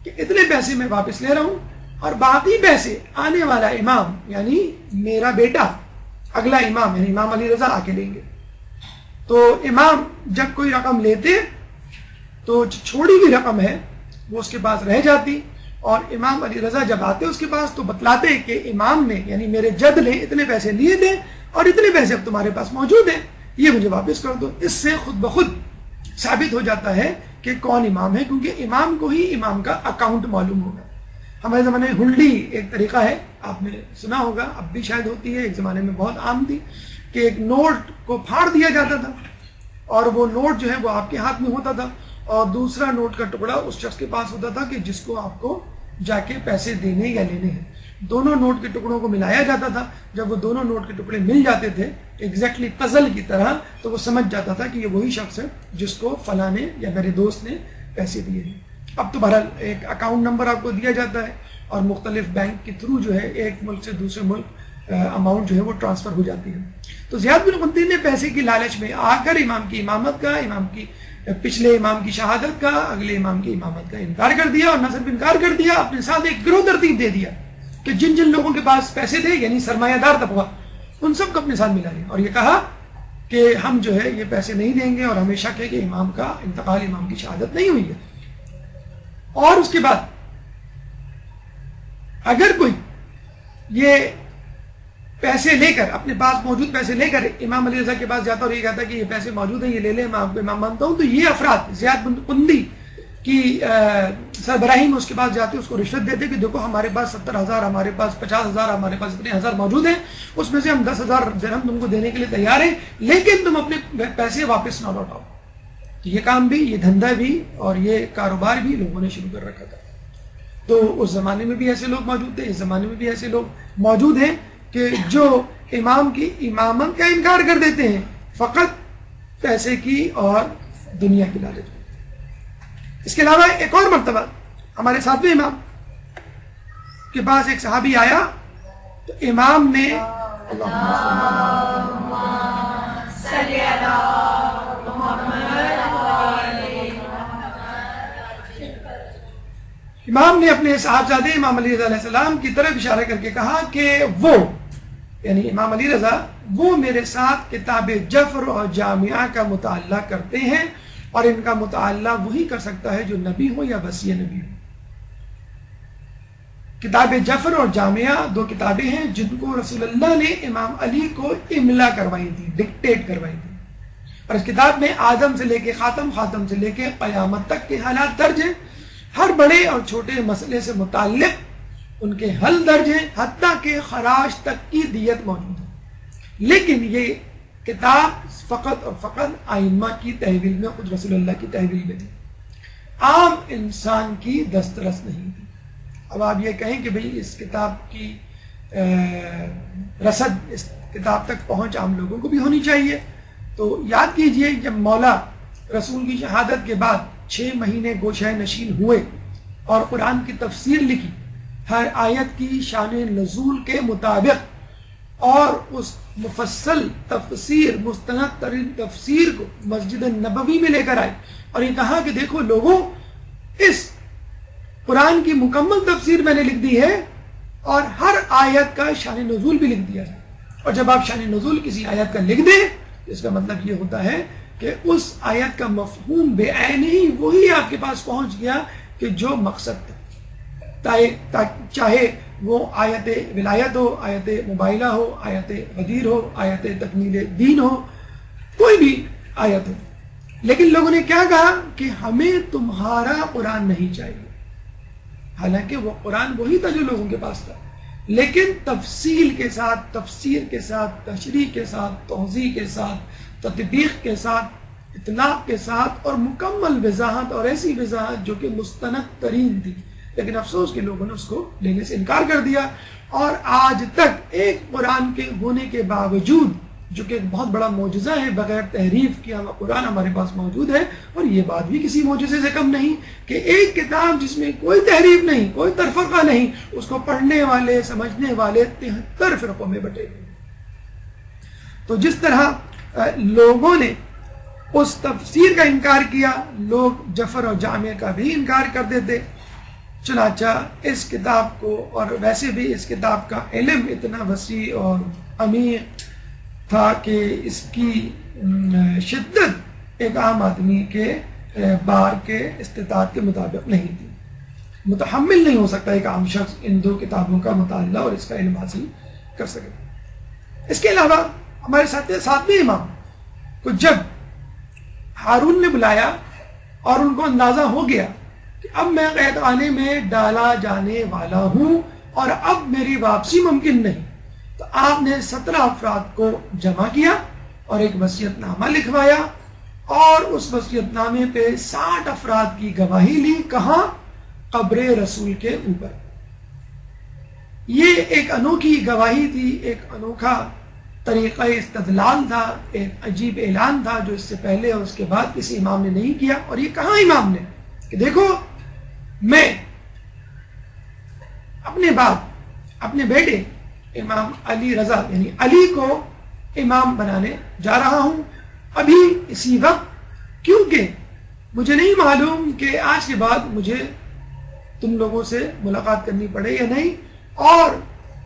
کہ اتنے پیسے میں واپس لے رہا ہوں اور باقی پیسے آنے والا امام یعنی میرا بیٹا اگلا امام یعنی امام علی رضا آ کے لیں گے. تو امام جب کوئی رقم لیتے تو چھوڑی ہوئی رقم ہے وہ اس کے پاس رہ جاتی, اور امام علی رضا جب آتے اس کے پاس تو بتلاتے کہ امام نے یعنی میرے جد نے اتنے پیسے لیے تھے اور اتنے پیسے اب تمہارے پاس موجود ہیں, یہ مجھے واپس کر دو. اس سے خود بخود ثابت ہو جاتا ہے کہ کون امام ہے, کیونکہ امام کو ہی امام کا اکاؤنٹ معلوم ہوگا. ہمارے زمانے میں ہنڈی ایک طریقہ ہے, آپ نے سنا ہوگا, اب بھی شاید ہوتی ہے, ایک زمانے میں بہت عام تھی کہ ایک نوٹ کو پھاڑ دیا جاتا تھا اور وہ نوٹ جو ہے وہ آپ کے ہاتھ میں ہوتا تھا اور دوسرا نوٹ کا ٹکڑا اس شخص کے پاس ہوتا تھا کہ جس کو آپ کو جا کے پیسے دینے یا لینے ہیں. دونوں نوٹ کے ٹکڑوں کو ملایا جاتا تھا. جب وہ دونوں نوٹ کے ٹکڑے مل جاتے تھے ایگزیکٹلی پزل کی طرح, تو وہ سمجھ جاتا تھا کہ یہ وہی شخص ہے جس کو فلاں نے یا میرے دوست نے پیسے دیے ہیں. اب تو بہرحال ایک اکاؤنٹ نمبر آپ کو دیا جاتا ہے اور مختلف بینک کے تھرو جو ہے ایک ملک سے دوسرے ملک اماؤنٹ جو ہے وہ ٹرانسفر ہو جاتی ہے. تو زیاد بن قطب نے پیسے کی لالچ میں آ کر امام کی امامت کا, امام کی پچھلے امام کی شہادت کا, اگلے امام کی امامت کا انکار کر دیا, اور نہ صرف انکار کر دیا, اپنے ساتھ ایک گروہ ترتیب دے دیا کہ جن جن لوگوں کے پاس پیسے تھے یعنی سرمایہ دار طبقہ, ان سب کو اپنے ساتھ ملا لیا اور یہ کہا کہ ہم جو ہے یہ پیسے نہیں دیں گے اور ہمیں شک ہے کہ امام کا انتقال, امام کی شہادت نہیں ہوئی ہے. اور اس کے بعد اگر کوئی یہ پیسے لے کر, اپنے پاس موجود پیسے لے کر امام علی رضا کے پاس جاتا اور یہ کہتا کہ یہ پیسے موجود ہیں, یہ لے لیں, میں آپ کو امام مانتا ہوں, تو یہ افراد زیاد بن قندی کی سربراہی میں اس کے پاس جاتے, اس کو رشوت دیتے کہ دیکھو ہمارے پاس 70,000, ہمارے پاس 50,000, ہمارے پاس اتنے ہزار موجود ہیں, اس میں سے ہم 10,000 درہم تم کو دینے کے لیے تیار ہیں, لیکن تم اپنے پیسے واپس نہ لوٹاؤ. یہ کام بھی, یہ دھندا بھی اور یہ کاروبار بھی لوگوں نے شروع کر رکھا تھا. تو اس زمانے میں بھی ایسے لوگ موجود تھے, اس زمانے میں بھی ایسے لوگ موجود ہیں کہ جو امام کی امامت کا انکار کر دیتے ہیں فقط پیسے کی اور دنیا کی لالچ میں. اس کے علاوہ ایک اور مرتبہ ہمارے ساتویں امام کے پاس ایک صحابی آیا تو امام نے امام نے اپنے صاحبزادے امام علی رضا علیہ السلام کی طرف اشارہ کر کے کہا کہ وہ یعنی امام علی رضا وہ میرے ساتھ کتاب جفر اور جامعہ کا مطالعہ کرتے ہیں اور ان کا مطالعہ وہی کر سکتا ہے جو نبی ہو یا وصی نبی ہو. کتاب جفر اور جامعہ دو کتابیں ہیں جن کو رسول اللہ نے امام علی کو املا کروائی تھی, ڈکٹیٹ کروائی تھی, اور اس کتاب میں آدم سے لے کے خاتم, خاتم سے لے کے قیامت تک کے حالات درج ہیں. ہر بڑے اور چھوٹے مسئلے سے متعلق ان کے حل درج ہیں, حتیٰ کہ خراج تک کی دیت موجود ہے. لیکن یہ کتاب فقط اور فقط ائمہ کی تحویل میں, خود رسول اللہ کی تحویل میں تھی, عام انسان کی دسترس نہیں تھی. اب آپ یہ کہیں کہ بھئی اس کتاب کی رسد, اس کتاب تک پہنچ عام لوگوں کو بھی ہونی چاہیے. تو یاد کیجئے جب مولا رسول کی شہادت کے بعد 6 مہینے گوشہ نشین ہوئے اور قرآن کی تفسیر لکھی, ہر آیت کی شان نزول کے مطابق, اور اس مفصل تفسیر, مستند ترین تفسیر کو مسجد نبوی میں لے کر آئے اور یہ کہا کہ دیکھو لوگوں, اس قرآن کی مکمل تفسیر میں نے لکھ دی ہے اور ہر آیت کا شان نزول بھی لکھ دیا ہے. اور جب آپ شان نزول کسی آیت کا لکھ دیں اس کا مطلب یہ ہوتا ہے کہ اس آیت کا مفہوم بے عین ہی وہی آپ کے پاس پہنچ گیا کہ جو مقصد تھا, چاہے وہ آیت ولایت ہو, آیت مباہلہ ہو, آیت غدیر ہو, آیت تکمیل دین ہو, کوئی بھی آیت ہو. لیکن لوگوں نے کیا کہا کہ ہمیں تمہارا قرآن نہیں چاہیے, حالانکہ وہ قرآن وہی تھا جو لوگوں کے پاس تھا, لیکن تفصیل کے ساتھ, تفسیر کے ساتھ, تشریح کے ساتھ, توضیح کے ساتھ, تطبیق کے ساتھ, اطلاق کے ساتھ, اور مکمل وضاحت, اور ایسی وضاحت جو کہ مستند ترین تھی. لیکن افسوس کہ لوگوں نے اس کو لینے سے انکار کر دیا, اور آج تک ایک قرآن کے ہونے کے باوجود, جو کہ ایک بہت بڑا معجزہ ہے, بغیر تحریف کیا ہوا قرآن ہمارے پاس موجود ہے. اور یہ بات بھی کسی معجزے سے کم نہیں کہ ایک کتاب جس میں کوئی تحریف نہیں, کوئی تفرقہ نہیں, اس کو پڑھنے والے, سمجھنے والے 73 فرقوں میں بٹے ہوئے. تو جس طرح لوگوں نے اس تفسیر کا انکار کیا, لوگ جفر اور جامع کا بھی انکار کر دیتے. چنانچہ اس کتاب کو، اور ویسے بھی اس کتاب کا علم اتنا وسیع اور عمیق تھا کہ اس کی شدت ایک عام آدمی کے بار کے استطاعت کے مطابق نہیں تھی. متحمل نہیں ہو سکتا ایک عام شخص ان دو کتابوں کا مطالعہ اور اس کا علم حاصل کر سکے. اس کے علاوہ ہمارے ساتویں امام کو جب ہارون نے بلایا اور ان کو اندازہ ہو گیا کہ اب میں قید خانے میں ڈالا جانے والا ہوں اور اب میری واپسی ممکن نہیں، تو آپ نے 17 افراد کو جمع کیا اور ایک وصیت نامہ لکھوایا اور اس وصیت نامے پہ 60 افراد کی گواہی لی. کہاں؟ قبر رسول کے اوپر. یہ ایک انوکھی گواہی تھی، ایک انوکھا طریقہ استدلال تھا، ایک عجیب اعلان تھا جو اس سے پہلے اور اس کے بعد کسی امام نے نہیں کیا. اور یہ کہاں امام نے کہ دیکھو میں اپنے باپ، اپنے بیٹے امام علی رضا یعنی علی کو امام بنانے جا رہا ہوں ابھی اسی وقت، کیونکہ مجھے نہیں معلوم کہ آج کے بعد مجھے تم لوگوں سے ملاقات کرنی پڑے یا نہیں، اور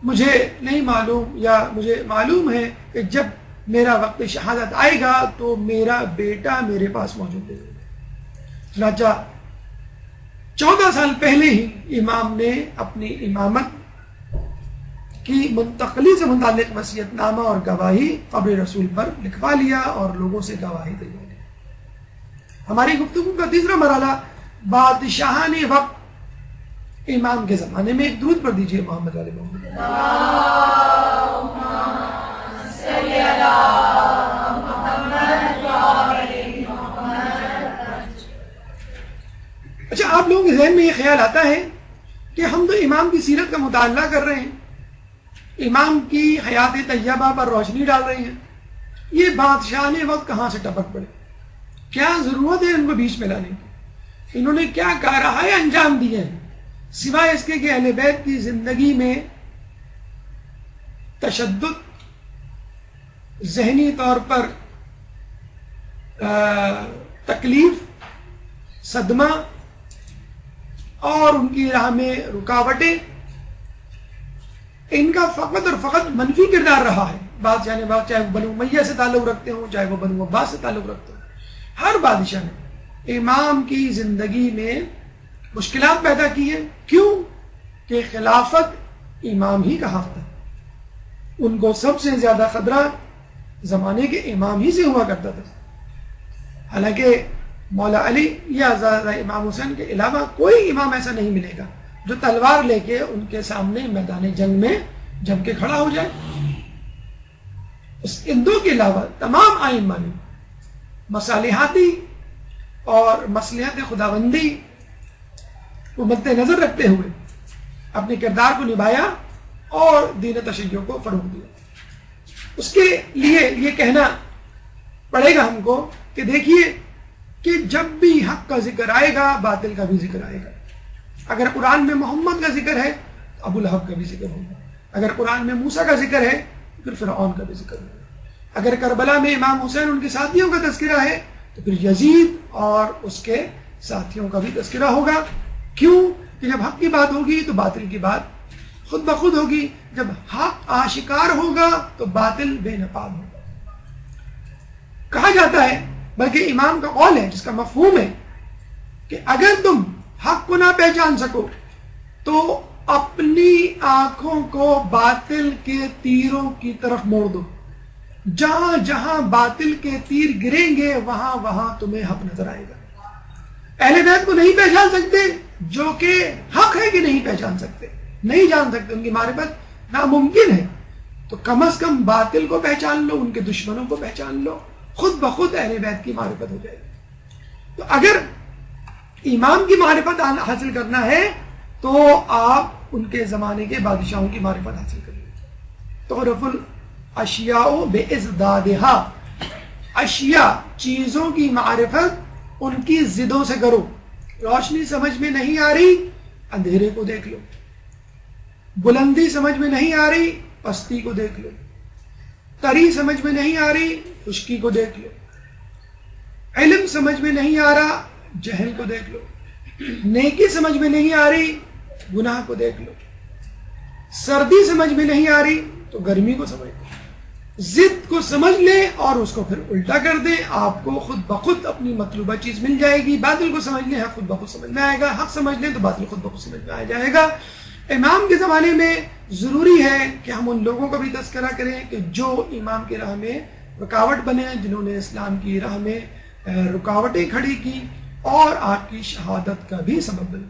مجھے نہیں معلوم یا مجھے معلوم ہے کہ جب میرا وقت شہادت آئے گا تو میرا بیٹا میرے پاس موجود ہے. چنانچہ 14 سال پہلے ہی امام نے اپنی امامت کی منتقلی سے متعلق وصیت نامہ اور گواہی قبر رسول پر لکھوا لیا اور لوگوں سے گواہی دلوا لی. ہماری گفتگو کا تیسرا مرحلہ بادشاہان وقت امام کے زمانے میں. ایک درود پڑھ دیجئے محمد علی محمد. اچھا، آپ لوگوں کے ذہن میں یہ خیال آتا ہے کہ ہم تو امام کی سیرت کا مطالعہ کر رہے ہیں، امام کی حیات طیبہ پر روشنی ڈال رہے ہیں، یہ بادشاہ نے وقت کہاں سے ٹپک پڑے؟ کیا ضرورت ہے ان کو بیچ میں لانے کی؟ انہوں نے کیا کارروائی انجام دیے ہیں سوائے اس کے کہ اہل بیت کی زندگی میں تشدد، ذہنی طور پر تکلیف، صدمہ اور ان کی راہ میں رکاوٹیں، ان کا فقط اور فقط منفی کردار رہا ہے. بادشاہ نے چاہے وہ بنو امیہ سے تعلق رکھتے ہوں، چاہے وہ بنو عباس سے تعلق رکھتے ہوں، ہر بادشاہ نے امام کی زندگی میں مشکلات پیدا کی ہیں. کیوں؟ کہ خلافت امام ہی کا حق تھا. ان کو سب سے زیادہ خطرہ زمانے کے امام ہی سے ہوا کرتا تھا. حالانکہ مولا علی یا امام حسین کے علاوہ کوئی امام ایسا نہیں ملے گا جو تلوار لے کے ان کے سامنے میدان جنگ میں جم کے کھڑا ہو جائے. ان دو کے علاوہ تمام ائمہ نے مصالحاتی اور مصلحت خداوندی کو مد نظر رکھتے ہوئے اپنے کردار کو نبھایا اور دین تشیع کو فروغ دیا. اس کے لیے یہ کہنا پڑے گا ہم کو کہ دیکھیے کہ جب بھی حق کا ذکر آئے گا باطل کا بھی ذکر آئے گا. اگر قرآن میں محمد کا ذکر ہے تو ابو لہب کا بھی ذکر ہوگا. اگر قرآن میں موسیٰ کا ذکر ہے تو پھر فرعون کا بھی ذکر ہوگا. اگر کربلا میں امام حسین ان کے ساتھیوں کا تذکرہ ہے تو پھر یزید اور اس کے ساتھیوں کا بھی تذکرہ ہوگا. کیوں؟ کہ جب حق کی بات ہوگی تو باطل کی بات خود بخود ہوگی. جب حق آشکار ہوگا تو باطل بے نقاب ہوگا. کہا جاتا ہے، بلکہ امام کا قول ہے جس کا مفہوم ہے کہ اگر تم حق کو نہ پہچان سکو تو اپنی آنکھوں کو باطل کے تیروں کی طرف موڑ دو. جہاں جہاں باطل کے تیر گریں گے وہاں وہاں تمہیں حق نظر آئے گا. اہل بیت کو نہیں پہچان سکتے جو کہ حق ہے کہ نہیں پہچان سکتے، نہیں جان سکتے، ان کی معرفت ناممکن ہے. تو کم از کم باطل کو پہچان لو، ان کے دشمنوں کو پہچان لو، خود بخود اہل بیت کی معرفت ہو جائے گی. تو اگر امام کی معرفت حاصل کرنا ہے تو آپ ان کے زمانے کے بادشاہوں کی معرفت حاصل کر لیں. تعرف الاشیاء بازدادها، اشیاء چیزوں کی معرفت ان کی ضدوں سے کرو. روشنی سمجھ میں نہیں آ رہی، اندھیرے کو دیکھ لو. بلندی سمجھ میں نہیں آ رہی، پستی کو دیکھ لو. تری سمجھ میں نہیں آ رہی، خشکی کو دیکھ لو. علم سمجھ میں نہیں آ رہا، جہل کو دیکھ لو. نیکی سمجھ میں نہیں آ رہی، گناہ کو دیکھ لو، سردی سمجھ میں نہیں آ رہی تو گرمی کو سمجھ لو، ضد کو سمجھ لیں اور اس کو پھر الٹا کر دیں، آپ کو خود بخود اپنی مطلوبہ چیز مل جائے گی۔ باطل کو سمجھ لیں، حق خود بخود سمجھ میں آئے گا، حق سمجھ لیں تو باطل خود بخود سمجھ میں آ جائے گا۔ امام کے زمانے میں ضروری ہے کہ ہم ان لوگوں کا بھی تذکرہ کریں کہ جو امام کی راہ میں رکاوٹ بنے، جنہوں نے اسلام کی راہ میں رکاوٹیں کھڑی کی اور آپ کی شہادت کا بھی سبب بنے۔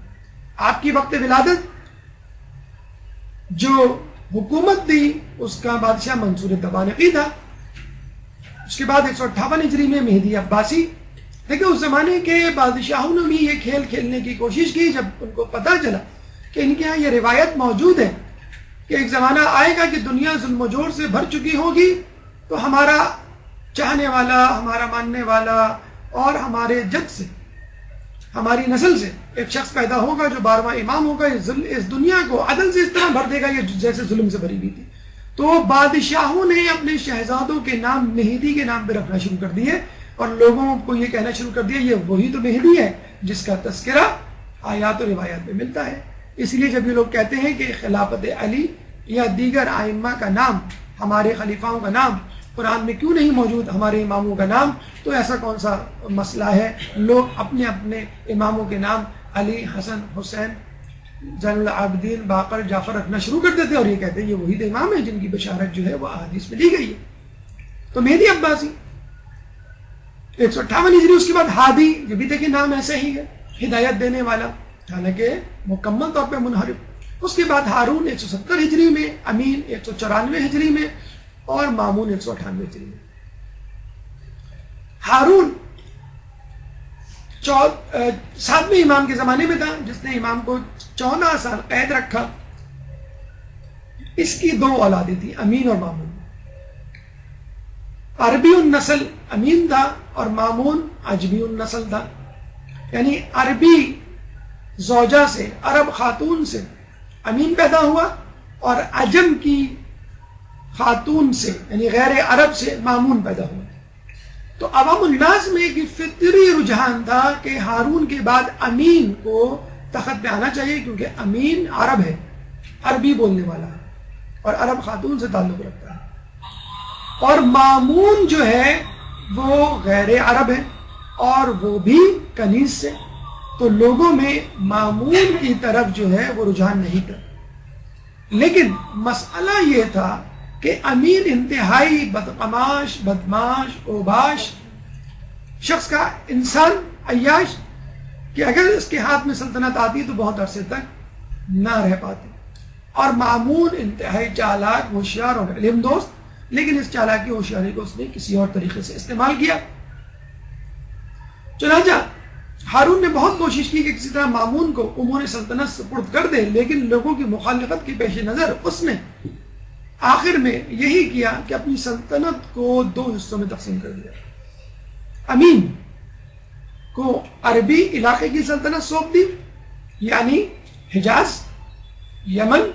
آپ کی وقت ولادت جو حکومت دی اس کا بادشاہ منصور تبانقی تھا، اس کے بعد 158 ہجری میں مہدی عباسی۔ دیکھیں اس زمانے کے بادشاہوں نے بھی یہ کھیل کھیلنے کی کوشش کی، جب ان کو پتہ چلا کہ ان کے ہاں یہ روایت موجود ہے کہ ایک زمانہ آئے گا کہ دنیا ظلم و جور سے بھر چکی ہوگی، تو ہمارا چاہنے والا، ہمارا ماننے والا اور ہمارے جد سے، ہماری نسل سے ایک شخص پیدا ہوگا جو 12واں امام ہوگا، اس دنیا کو عدل سے اس طرح بھر دے گا یہ جیسے ظلم سے بھری ہوئی تھی۔ تو بادشاہوں نے اپنے شہزادوں کے نام مہدی کے نام پہ رکھنا شروع کر دیے اور لوگوں کو یہ کہنا شروع کر دیا یہ وہی تو مہدی ہے جس کا تذکرہ آیات و روایات میں ملتا ہے۔ اس لیے جب یہ لوگ کہتے ہیں کہ خلافت علی یا دیگر ائمہ کا نام، ہمارے خلیفاؤں کا نام قرآن میں کیوں نہیں موجود، ہمارے اماموں کا نام، تو ایسا کون سا مسئلہ ہے؟ لوگ اپنے اپنے اماموں کے نام علی، حسن، حسین، زین العابدین، باقر، جعفر رکھنا شروع کر دیتے اور یہ کہتے ہیں یہ وہی امام ہے جن کی بشارت جو ہے وہ احادیث میں دی گئی ہے۔ تو مہدی عباسی 158 ہجری، اس کے بعد ہادی، یہ بھی دیکھیں نام ایسا ہی ہے، ہدایت دینے والا، حالانکہ مکمل طور پہ منحرف۔ اس کے بعد ہارون 170 ہجری میں، امین 194 ہجری میں اور مامون 198 ہجری میں۔ ہارون 7ویں امام کے زمانے میں تھا، جس نے امام کو 14 سال قید رکھا۔ اس کی 2 اولادیں تھیں، امین اور مامون۔ عربی النسل امین تھا اور مامون عجمی النسل تھا، یعنی عربی زوجہ سے، عرب خاتون سے امین پیدا ہوا اور عجم کی خاتون سے یعنی غیر عرب سے مامون پیدا ہوا۔ تو عوام الناس میں ایک فطری رجحان تھا کہ ہارون کے بعد امین کو تخت پہ آنا چاہیے، کیونکہ امین عرب ہے، عربی بولنے والا ہے اور عرب خاتون سے تعلق رکھتا ہے، اور مامون جو ہے وہ غیر عرب ہے اور وہ بھی کنیز سے، تو لوگوں میں مامون کی طرف جو ہے وہ رجحان نہیں تھا۔ لیکن مسئلہ یہ تھا کہ امین انتہائی بدقماش، بدماش، اوباش شخص کا، انسان عیاش، کہ اگر اس کے ہاتھ میں سلطنت آتی تو بہت عرصے تک نہ رہ پاتی، اور مامون انتہائی چالاک، ہوشیار اور علم دوست، لیکن اس چالاکی ہوشیاری کو اس نے کسی اور طریقے سے استعمال کیا۔ چنانچہ ہارون نے بہت کوشش کی کہ کسی طرح مامون کو امور سلطنت سپرد کر دے، لیکن لوگوں کی مخالفت کے پیش نظر اس نے آخر میں یہی کیا کہ اپنی سلطنت کو 2 حصوں میں تقسیم کر دیا۔ امین کو عربی علاقے کی سلطنت سونپ دی، یعنی حجاز، یمن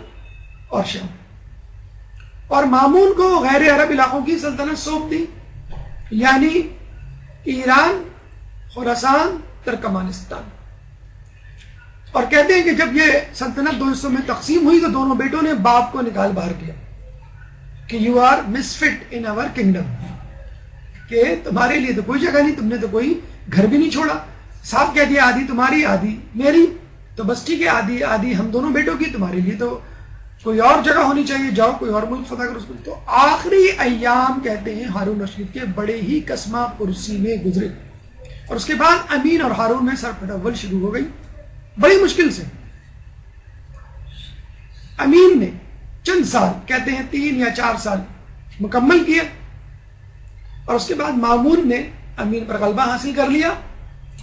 اور شام، اور مامون کو غیر عرب علاقوں کی سلطنت سونپ دی، یعنی ایران، خراسان، ترکمانستان۔ اور کہتے ہیں کہ جب یہ سلطنت 2 حصوں میں تقسیم ہوئی تو دونوں بیٹوں نے باپ کو نکال باہر کیا کہ you are misfit in our kingdom, کہ تمہارے لیے تو کوئی جگہ نہیں، تم نے تو کوئی گھر بھی نہیں چھوڑا، صاف کہہ دیا آدھی تمہاری آدھی میری، تو بس ٹھیک ہے آدھی آدھی ہم دونوں بیٹوں کی، تمہارے لیے تو کوئی اور جگہ ہونی چاہیے، جاؤ کوئی اور ملک فتح کرو اس کو۔ تو آخری ایام کہتے ہیں ہارون رشید کے بڑے ہی کسمہ پرسی میں گزرے، اور اس کے بعد امین اور ہارون میں سر پھٹاول شروع ہو گئی بڑی مشکل سے۔ امین نے چند سال، کہتے ہیں 3 یا 4 سال مکمل کیا، اور اس کے بعد مامون نے امین پر غلبہ حاصل کر لیا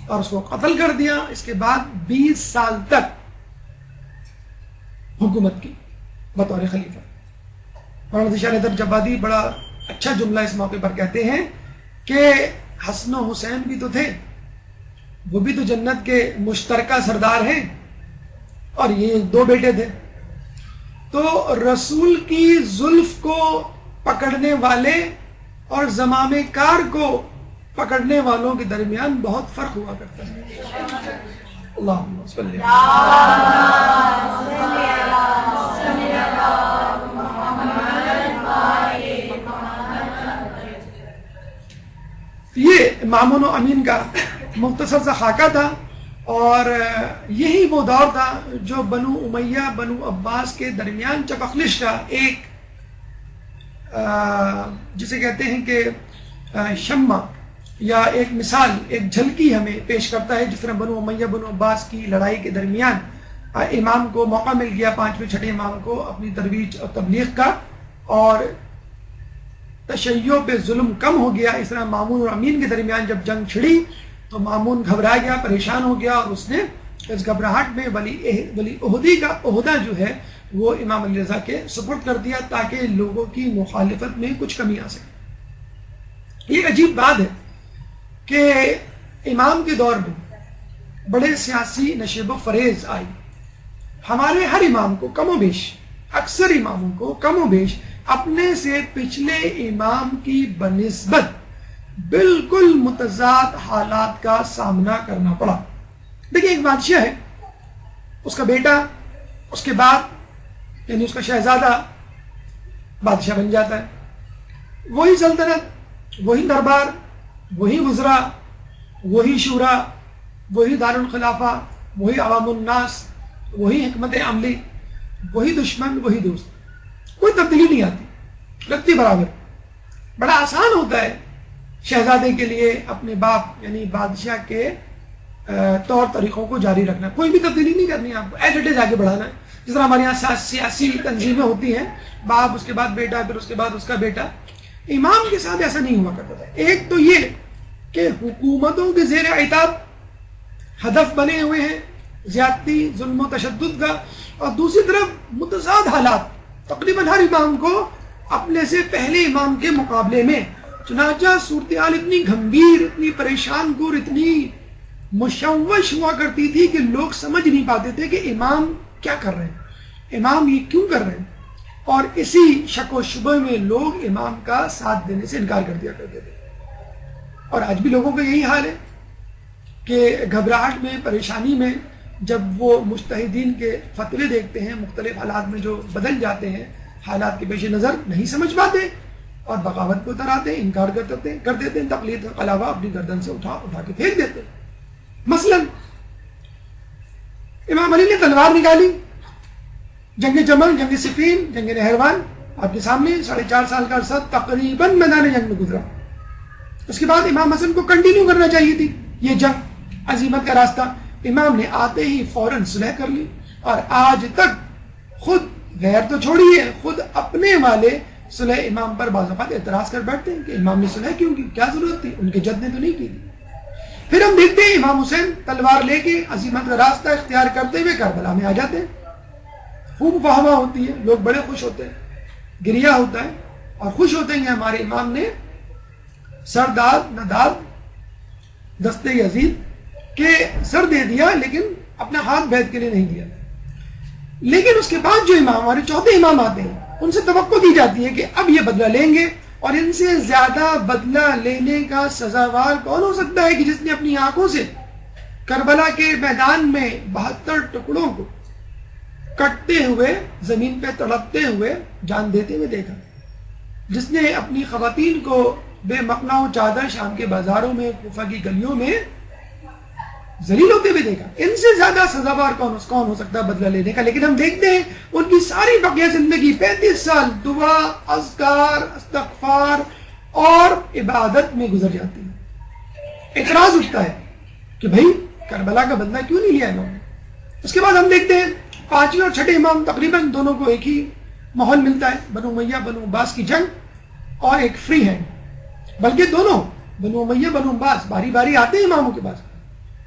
اور اس کو قتل کر دیا۔ اس کے بعد 20 سال تک حکومت کی بطور خلیفہ۔ مولانا ذیشان ادب جبادی بڑا اچھا جملہ اس موقع پر کہتے ہیں کہ حسن و حسین بھی تو تھے، وہ بھی تو جنت کے مشترکہ سردار ہیں، اور یہ 2 بیٹے تھے، تو رسول کی زلف کو پکڑنے والے اور زمام کار کو پکڑنے والوں کے درمیان بہت فرق ہوا کرتا ہے۔ اللہم صلی یہ مامون و امین کا مختصر سا خاکہ تھا، اور یہی وہ دور تھا جو بنو امیہ بنو عباس کے درمیان چپخلش کا ایک جسے کہتے ہیں کہ شمع یا ایک مثال، ایک جھلکی ہمیں پیش کرتا ہے، جس طرح بنو امیہ بنو عباس کی لڑائی کے درمیان امام کو موقع مل گیا، 5ویں 6 امام کو اپنی ترویج اور تبلیغ کا، اور تشیع پہ ظلم کم ہو گیا۔ اس طرح مامون اور امین کے درمیان جب جنگ چھڑی تو مامون گھبرا گیا، پریشان ہو گیا، اور اس نے اس گھبراہٹ میں ولی عہدی کا عہدہ جو ہے وہ امام علی رضا کے سپرد کر دیا، تاکہ لوگوں کی مخالفت میں کچھ کمی آ سکے۔ یہ عجیب بات ہے کہ امام کے دور میں بڑے سیاسی نشیب و فریز آئی، ہمارے ہر امام کو کم و بیش، اکثر اماموں کو کم و بیش اپنے سے پچھلے امام کی بنسبت بالکل متضاد حالات کا سامنا کرنا پڑا۔ دیکھیں، ایک بادشاہ ہے، اس کا بیٹا اس کے بعد یعنی اس کا شہزادہ بادشاہ بن جاتا ہے، وہی سلطنت، وہی دربار، وہی وزراء، وہی شورا، وہی دارالخلافہ، وہی عوام الناس، وہی حکمت عملی، وہی دشمن، وہی دوست، کوئی تبدیلی نہیں آتی، لگتی برابر۔ بڑا آسان ہوتا ہے شہزادے کے لیے اپنے باپ یعنی بادشاہ کے طور طریقوں کو جاری رکھنا، کوئی بھی تبدیلی نہیں کرنی، آپ کو ایز اٹ از آگے بڑھانا ہے۔ جس طرح ہمارے یہاں سیاسی تنظیمیں ہوتی ہیں، باپ، اس کے بعد بیٹا، پھر اس کے بعد اس کا بیٹا۔ امام کے ساتھ ایسا نہیں ہوا کرتا تھا۔ ایک تو یہ کہ حکومتوں کے زیر عتاب ہدف بنے ہوئے ہیں زیادتی، ظلم و تشدد کا، اور دوسری طرف متضاد حالات تقریباً ہر امام کو اپنے سے پہلے امام کے مقابلے میں، چنانچہ صورتحال اتنی گھمبیر، اتنی پریشان کور، اتنی مشوش ہوا کرتی تھی کہ لوگ سمجھ نہیں پاتے تھے کہ امام کیا کر رہے ہیں، امام یہ کیوں کر رہے ہیں، اور اسی شک و شبہ میں لوگ امام کا ساتھ دینے سے انکار کر دیا کرتے تھے۔ اور آج بھی لوگوں کا یہی حال ہے کہ گھبراہٹ میں، پریشانی میں، جب وہ مجتہدین کے فتوے دیکھتے ہیں، مختلف حالات میں جو بدل جاتے ہیں، حالات کے پیش نظر نہیں سمجھ پاتے اور بغاوت کو اتراتے ہیں، انکار کر دیتے ہیں، تقلید کا علاوہ اپنی گردن سے اٹھا کے پھینک دیتے ہیں۔ مثلا امام علی نے تلوار نکالی، جنگ جمل، جنگ صفین، جنگ نہروان آپ کے سامنے 4.5 سال کا عرصہ تقریباً میدان جنگ میں گزرا۔ اس کے بعد امام حسن کو کنٹینیو کرنا چاہیے تھی یہ جنگ، عزیمت کا راستہ، امام نے آتے ہی فوراً صلح کر لی، اور آج تک خود غیر تو چھوڑیے، خود اپنے والے صلح امام پر بعض اوقات اعتراض کر بیٹھتے ہیں کہ امام نے صلح کیوں کی، کیا ضرورت تھی، ان کے جد نے تو نہیں کی تھی۔ پھر ہم دیکھتے ہیں امام حسین تلوار لے کے عزیمت کا راستہ اختیار کرتے ہوئے کربلا میں آ جاتے ہیں، خوب واہ ہوتی ہے، لوگ بڑے خوش ہوتے ہیں، گریہ ہوتا ہے، اور خوش ہوتے ہیں کہ ہمارے امام نے سرداد نداد دست یزید کے سر دے دیا، لیکن اپنا ہاتھ بیعت کے لیے نہیں دیا۔ لیکن اس کے بعد جو امام، ہمارے چوتھے امام آتے ہیں، ان سے توقع کی جاتی ہے کہ اب یہ بدلہ لیں گے، اور ان سے زیادہ بدلہ لینے کا سزاوار کون ہو سکتا ہے کہ جس نے اپنی آنکھوں سے کربلا کے میدان میں 72 ٹکڑوں کو کٹتے ہوئے، زمین پہ تڑپتے ہوئے، جان دیتے ہوئے دیکھا، جس نے اپنی خواتین کو بے مقنع و چادر شام کے بازاروں میں، کوفہ کی گلیوں میں ذلیل ہوتے ہوئے دیکھا، ان سے زیادہ سزاوار کون ہو سکتا ہے بدلہ لینے کا؟ لیکن ہم دیکھتے ہیں ان کی ساری بقیہ زندگی 35 سال دعا، اذکار، استغفار اور عبادت میں گزر جاتی ہے۔ اعتراض اٹھتا ہے کہ بھائی کربلا کا بدلہ کیوں نہیں لیا انہوں نے؟ اس کے بعد ہم دیکھتے ہیں 5ویں اور 6 امام تقریباً دونوں کو ایک ہی ماحول ملتا ہے، بنو امیہ بنو عباس کی جنگ اور ایک فری ہینڈ، بلکہ دونوں بنو امیہ بنو عباس باری باری آتے ہیں اماموں کے پاس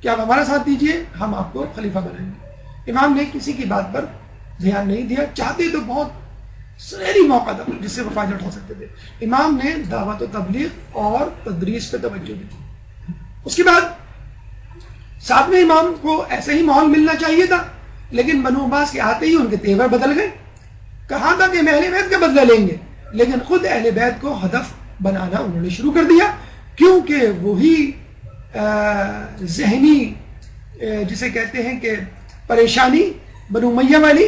کہ آپ ہمارا ساتھ دیجئے، ہم آپ کو خلیفہ بنائیں گے۔ امام نے کسی کی بات پر دھیان نہیں دیا، چاہتے تو بہت سنہری موقع تھا جس سے وہ فائدہ اٹھا سکتے تھے، امام نے دعوت و تبلیغ اور تدریس پہ توجہ دی۔ اس کے بعد 7ویں امام کو ایسا ہی ماحول ملنا چاہیے تھا، لیکن بنو عباس کے آتے ہی ان کے تیور بدل گئے، کہا تھا کہ ہم اہل بیت کا بدلہ لیں گے، لیکن خود اہل بیت کو ہدف بنانا انہوں نے شروع کر دیا، کیونکہ وہی ذہنی جسے کہتے ہیں کہ پریشانی بنو امیہ والی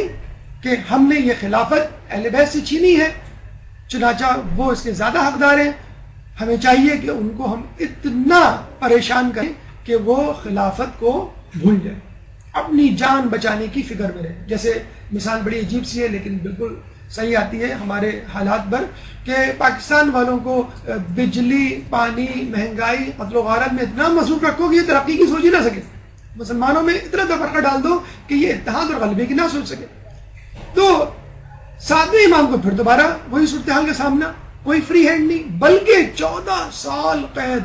کہ ہم نے یہ خلافت اہل بیت سے چھینی ہے، چنانچہ وہ اس کے زیادہ حقدار ہیں، ہمیں چاہیے کہ ان کو ہم اتنا پریشان کریں کہ وہ خلافت کو بھول جائیں، اپنی جان بچانے کی فکر میں رہیں۔ جیسے مثال بڑی عجیب سی ہے لیکن بالکل صحیح آتی ہے ہمارے حالات پر، کہ پاکستان والوں کو بجلی، پانی، مہنگائی، قتل و غارت میں اتنا مصروف رکھو کہ یہ ترقی کی سوچ ہی نہ سکے، مسلمانوں میں اتنا تفرقہ ڈال دو کہ یہ اتحاد اور غلبے کی نہ سوچ سکے۔ تو ساتویں امام کو پھر دوبارہ وہی صورتحال کا سامنا، کوئی فری ہینڈ نہیں، بلکہ 14 سال قید،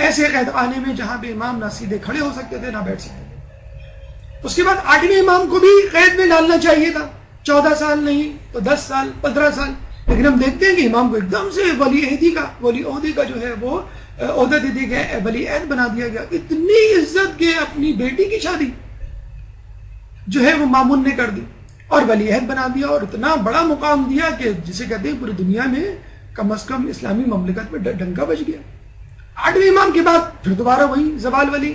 ایسے قید خانے میں جہاں پہ امام نہ سیدھے کھڑے ہو سکتے تھے نہ بیٹھ سکتے تھے۔ اس کے بعد 8ویں امام کو بھی قید میں ڈالنا چاہیے تھا، 14 سال نہیں تو 10 سال، 15 سال، لیکن ہم دیکھتے ہیں کہ امام کو ایک دم سے ولی عہدے کا جو ہے وہ عہدہ دے دیا گیا، ولی عہد بنا دیا گیا۔ اتنی عزت کہ اپنی بیٹی کی شادی جو ہے وہ مامون نے کر دی اور ولی عہد بنا دیا، اور اتنا بڑا مقام دیا کہ جسے کہتے ہیں پوری دنیا میں کم از کم اسلامی مملکت میں ڈنکا بج گیا۔ 8ویں امام کے بعد پھر دوبارہ وہی زوال والی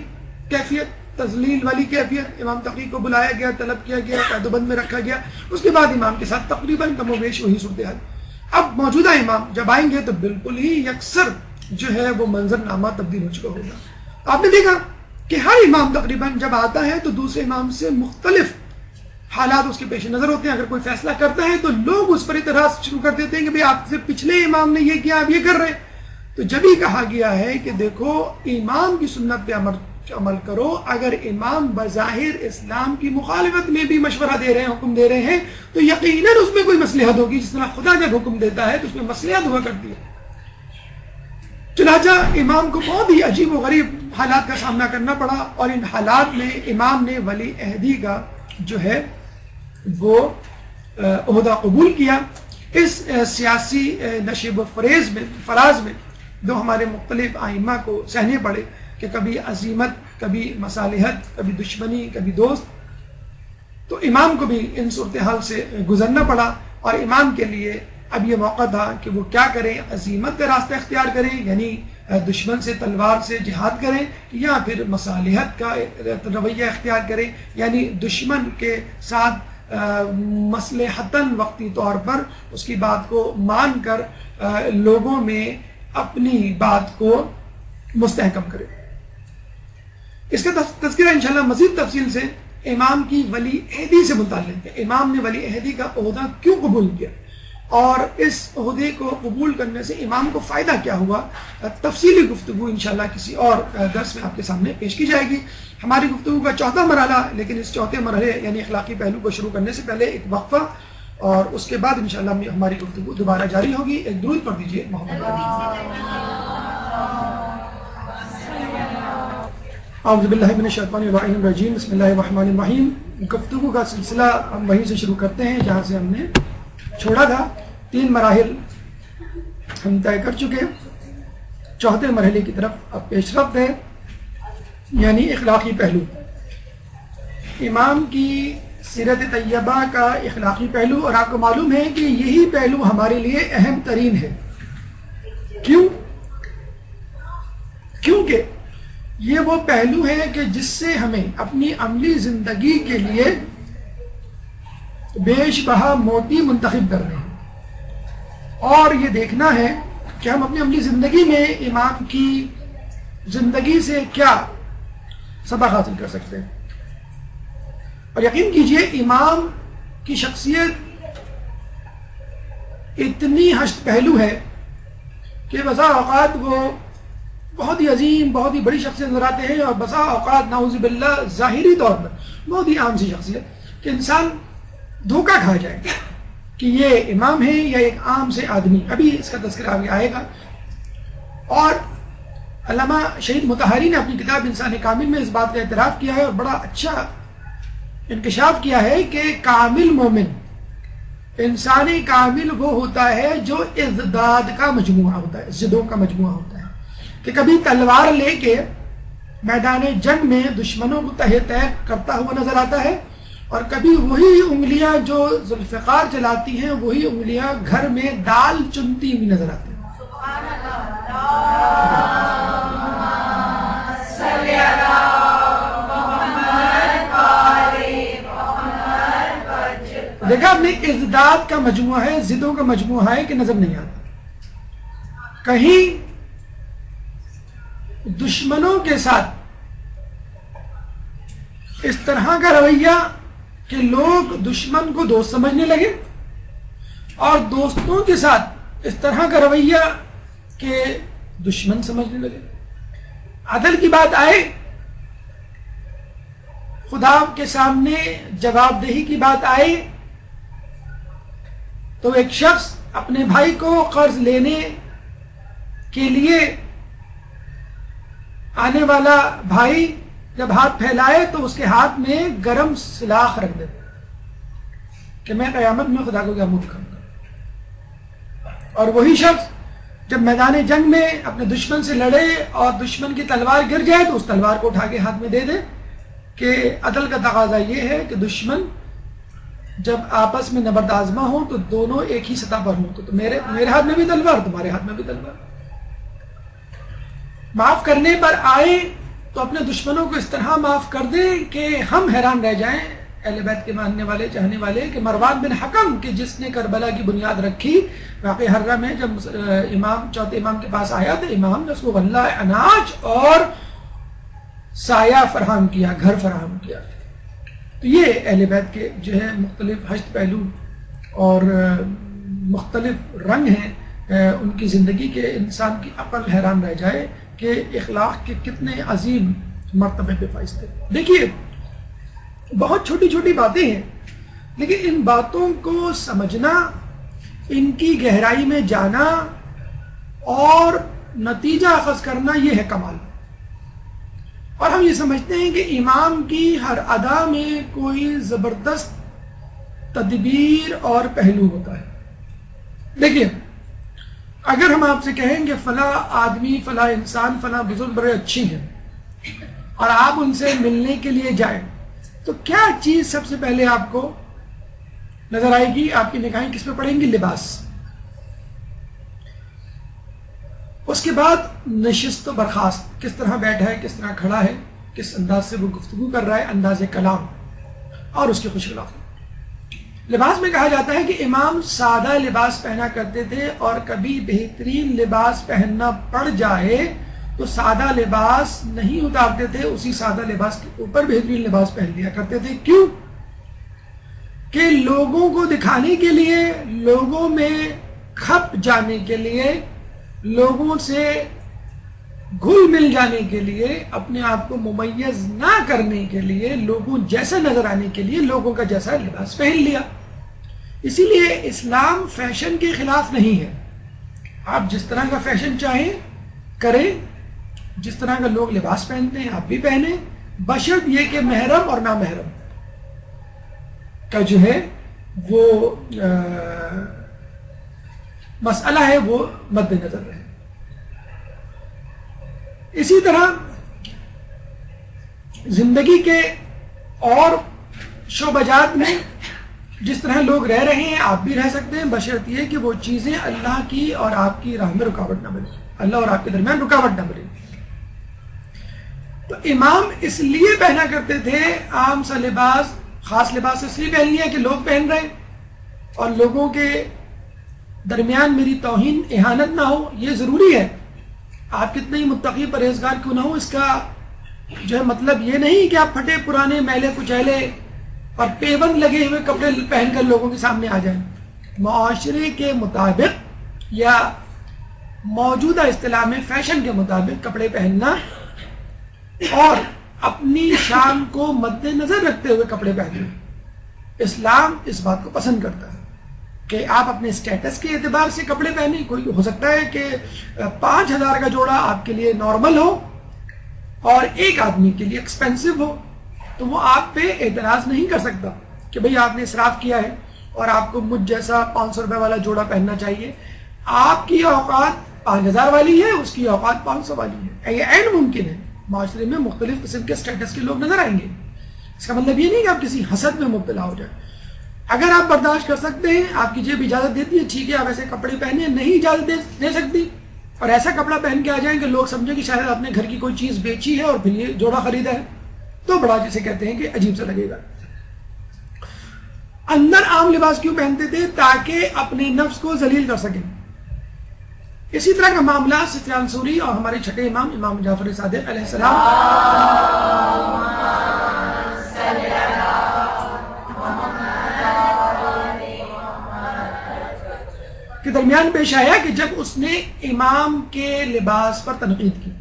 کیفیت، تذلیل والی کیفیت، امام تقی کو بلایا گیا، طلب کیا گیا، قید و بند میں رکھا گیا، اس کے بعد امام کے ساتھ تقریباً کم و بیش وہی صورتحال۔ اب موجودہ امام جب آئیں گے تو بالکل ہی یکسر جو ہے وہ منظر نامہ تبدیل ہو چکا ہوگا۔ آپ نے دیکھا کہ ہر امام تقریباً جب آتا ہے تو دوسرے امام سے مختلف حالات اس کے پیش نظر ہوتے ہیں۔ اگر کوئی فیصلہ کرتا ہے تو لوگ اس پر اعتراض شروع کر دیتے ہیں کہ بھئی آپ سے پچھلے امام نے یہ کیا، آپ یہ کر رہے ہیں۔ تو جب ہی کہا گیا ہے کہ دیکھو امام کی سنت پہ عمل کرو، اگر امام بظاہر اسلام کی مخالفت میں بھی مشورہ دے رہے ہیں، حکم دے رہے ہیں، تو یقیناً اس میں کوئی مصلحت ہوگی۔ جس طرح خدا جب حکم دیتا ہے تو اس میں مصلحت ہوا کرتی ہے۔ چنانچہ امام کو بہت ہی عجیب و غریب حالات کا سامنا کرنا پڑا، اور ان حالات میں امام نے ولی عہدی کا جو ہے وہ عہدہ قبول کیا۔ اس سیاسی نشیب و فراز میں جو ہمارے مختلف ائمہ کو سہنے پڑے کہ کبھی عزیمت، کبھی مصالحت، کبھی دشمنی، کبھی دوست، تو امام کو بھی ان صورتحال سے گزرنا پڑا، اور امام کے لیے اب یہ موقع تھا کہ وہ کیا کریں، عزیمت کا راستہ اختیار کریں، یعنی دشمن سے تلوار سے جہاد کریں، یا پھر مصالحت کا رویہ اختیار کریں، یعنی دشمن کے ساتھ مصلحتاً وقتی طور پر اس کی بات کو مان کر لوگوں میں اپنی بات کو مستحکم کرے۔ اس کا تذکرہ انشاءاللہ مزید تفصیل سے امام کی ولی عہدی سے متعلق ہے۔ امام نے ولی عہدی کا عہدہ کیوں قبول کیا اور اس عہدے کو قبول کرنے سے امام کو فائدہ کیا ہوا، تفصیلی گفتگو انشاءاللہ کسی اور درس میں آپ کے سامنے پیش کی جائے گی۔ ہماری گفتگو کا چوتھا مرحلہ، لیکن اس چوتھے مرحلے یعنی اخلاقی پہلو کو شروع کرنے سے پہلے ایک وقفہ، اور اس کے بعد انشاءاللہ ہماری گفتگو دوبارہ جاری ہوگی۔ ایک درود پڑھ دیجیے محمد۔ اعوذ باللہ من الشیطان الرجیم، بسم اللہ الرحمن الرحیم۔ گفتگو کا سلسلہ ہم وہیں سے شروع کرتے ہیں جہاں سے ہم نے چھوڑا تھا۔ 3 مراحل ہم طے کر چکے، چوتھے مرحلے کی طرف اب پیش رفت ہے، یعنی اخلاقی پہلو۔ امام کی سیرت طیبہ کا اخلاقی پہلو، اور آپ کو معلوم ہے کہ یہی پہلو ہمارے لیے اہم ترین ہے۔ کیونکہ یہ وہ پہلو ہے کہ جس سے ہمیں اپنی عملی زندگی کے لیے بیش بہا موتی منتخب کر رہے ہیں، اور یہ دیکھنا ہے کہ ہم اپنی عملی زندگی میں امام کی زندگی سے کیا سبق حاصل کر سکتے ہیں۔ اور یقین کیجئے امام کی شخصیت اتنی ہشت پہلو ہے کہ بسا اوقات وہ بہت ہی عظیم، بہت ہی بڑی شخصیت نظر آتے ہیں، اور بسا اوقات نعوذ باللہ ظاہری طور پر بہت ہی عام سی شخصیت کہ انسان دھوکہ کھا جائے کہ یہ امام ہے یا ایک عام سے آدمی۔ ابھی اس کا تذکرہ آگے آئے گا۔ اور علامہ شہید مطہری نے اپنی کتاب انسان کامل میں اس بات کا اعتراف کیا ہے، اور بڑا اچھا انکشاف کیا ہے کہ کامل مومن، انسانی کامل وہ ہوتا ہے جو اضداد کا مجموعہ ہوتا ہے، ضدوں کا مجموعہ ہوتا ہے، کہ کبھی تلوار لے کے میدان جنگ میں دشمنوں کو تہہ تہ کرتا ہوا نظر آتا ہے، اور کبھی وہی انگلیاں جو ذوالفقار چلاتی ہیں وہی انگلیاں گھر میں دال چنتی ہوئی نظر آتی ہیں۔ دیکھا آپ نے ازداد کا مجموعہ ہے، ضدوں کا مجموعہ ہے کہ نظر نہیں آتا. کہیں دشمنوں کے ساتھ اس طرح کا رویہ کہ لوگ دشمن کو دوست سمجھنے لگے، اور دوستوں کے ساتھ اس طرح کا رویہ کہ دشمن سمجھنے لگے. عدل کی بات آئے، خدا کے سامنے جواب دہی کی بات آئے، تو ایک شخص اپنے بھائی کو قرض لینے کے لیے آنے والا بھائی جب ہاتھ پھیلائے تو اس کے ہاتھ میں گرم سلاخ رکھ دے کہ میں قیامت میں خدا کو کیا منہ دکھاؤں گا. اور وہی شخص جب میدان جنگ میں اپنے دشمن سے لڑے اور دشمن کی تلوار گر جائے تو اس تلوار کو اٹھا کے ہاتھ میں دے دے. کہ عدل کا تقاضا یہ ہے کہ دشمن جب آپس میں نبرد آزما ہو تو دونوں ایک ہی سطح پر ہوں. تو میرے ہاتھ میں بھی تلوار، تمہارے ہاتھ میں بھی تلوار. معاف کرنے پر آئے تو اپنے دشمنوں کو اس طرح معاف کر دیں کہ ہم حیران رہ جائیں، اہل بیت کے ماننے والے چاہنے والے، کہ مروان بن حکم کہ جس نے کربلا کی بنیاد رکھی، واقعی حرہ میں جب چوتھے امام کے پاس آیا تو امام نے اس کو غلہ اناج اور سایہ فراہم کیا، گھر فراہم کیا. تو یہ اہل بیت کے جو ہے مختلف ہشت پہلو اور مختلف رنگ ہیں ان کی زندگی کے، انسان کی عقل حیران رہ جائے کہ اخلاق کے کتنے عظیم مرتبے پہ فائز تھے. دیکھیے بہت چھوٹی چھوٹی باتیں ہیں، لیکن ان باتوں کو سمجھنا، ان کی گہرائی میں جانا اور نتیجہ اخذ کرنا، یہ ہے کمال. اور ہم یہ سمجھتے ہیں کہ امام کی ہر ادا میں کوئی زبردست تدبیر اور پہلو ہوتا ہے. دیکھیے اگر ہم آپ سے کہیں کہ فلاں آدمی، فلاں انسان، فلاں بزرگ بڑے اچھی ہیں اور آپ ان سے ملنے کے لیے جائیں تو کیا چیز سب سے پہلے آپ کو نظر آئے گی؟ آپ کی نگاہیں کس پہ پڑیں گی؟ لباس. اس کے بعد نشست و برخاست، کس طرح بیٹھا ہے، کس طرح کھڑا ہے، کس انداز سے وہ گفتگو کر رہا ہے، انداز کلام اور اس کی خوش اخلاقی. لباس میں کہا جاتا ہے کہ امام سادہ لباس پہنا کرتے تھے، اور کبھی بہترین لباس پہننا پڑ جائے تو سادہ لباس نہیں اتارتے تھے، اسی سادہ لباس کے اوپر بہترین لباس پہن لیا کرتے تھے. کیوں؟ کہ لوگوں کو دکھانے کے لیے، لوگوں میں کھپ جانے کے لیے، لوگوں سے گھل مل جانے کے لیے، اپنے آپ کو ممیز نہ کرنے کے لیے، لوگوں جیسا نظر آنے کے لیے لوگوں کا جیسا لباس پہن لیا. اسی لیے اسلام فیشن کے خلاف نہیں ہے. آپ جس طرح کا فیشن چاہیں کریں، جس طرح کا لوگ لباس پہنتے ہیں آپ بھی پہنیں، بشرط یہ کہ محرم اور نامحرم کا جو ہے وہ مسئلہ ہے وہ مد نظر رہے. اسی طرح زندگی کے اور شعبہ جات میں جس طرح لوگ رہ رہے ہیں آپ بھی رہ سکتے ہیں، بشرط یہ کہ وہ چیزیں اللہ کی اور آپ کی راہ میں رکاوٹ نہ بنے، اللہ اور آپ کے درمیان رکاوٹ نہ بنے. تو امام اس لیے پہنا کرتے تھے عام سا لباس، خاص لباس اس لیے پہن لیا کہ لوگ پہن رہے اور لوگوں کے درمیان میری توہین اہانت نہ ہو. یہ ضروری ہے، آپ کتنے ہی متقی پرہیزگار کیوں نہ ہو، اس کا جو ہے مطلب یہ نہیں کہ آپ پھٹے پرانے میلے کچیلے اور پیبند لگے ہوئے کپڑے پہن کر لوگوں کے سامنے آ جائیں. معاشرے کے مطابق یا موجودہ اصطلاح میں فیشن کے مطابق کپڑے پہننا اور اپنی شان کو مد نظر رکھتے ہوئے کپڑے پہننا، اسلام اس بات کو پسند کرتا ہے کہ آپ اپنے اسٹیٹس کے اعتبار سے کپڑے پہنیں. کوئی ہو سکتا ہے کہ 5,000 کا جوڑا آپ کے لیے نارمل ہو اور ایک آدمی کے لیے ایکسپینسو ہو، تو وہ آپ پہ اعتراض نہیں کر سکتا کہ بھئی آپ نے اسراف کیا ہے اور آپ کو مجھ جیسا 500 روپے والا جوڑا پہننا چاہیے. آپ کی اوقات 5,000 والی ہے، اس کی اوقات 500 والی ہے. یہ عین ممکن ہے. معاشرے میں مختلف قسم کے اسٹیٹس کے لوگ نظر آئیں گے. اس کا مطلب یہ نہیں کہ آپ کسی حسد میں مبتلا ہو جائیں. اگر آپ برداشت کر سکتے ہیں، آپ کی جیب اجازت دیتی ہے، ٹھیک ہے آپ ایسے کپڑے پہنے. نہیں اجازت دے سکتی اور ایسا کپڑا پہن کے آ جائیں کہ لوگ سمجھیں کہ شاید آپ نے گھر کی کوئی چیز بیچی ہے اور پھر یہ جوڑا خریدا ہے، تو بڑا جسے کہتے ہیں کہ عجیب سا لگے گا. اندر عام لباس کیوں پہنتے تھے؟ تاکہ اپنے نفس کو ذلیل کر سکیں. اسی طرح کا معاملہ سفیان ثوری اور ہمارے چھٹے امام امام جعفر صادق علیہ السلام کے درمیان پیش آیا کہ جب اس نے امام کے لباس پر تنقید کی.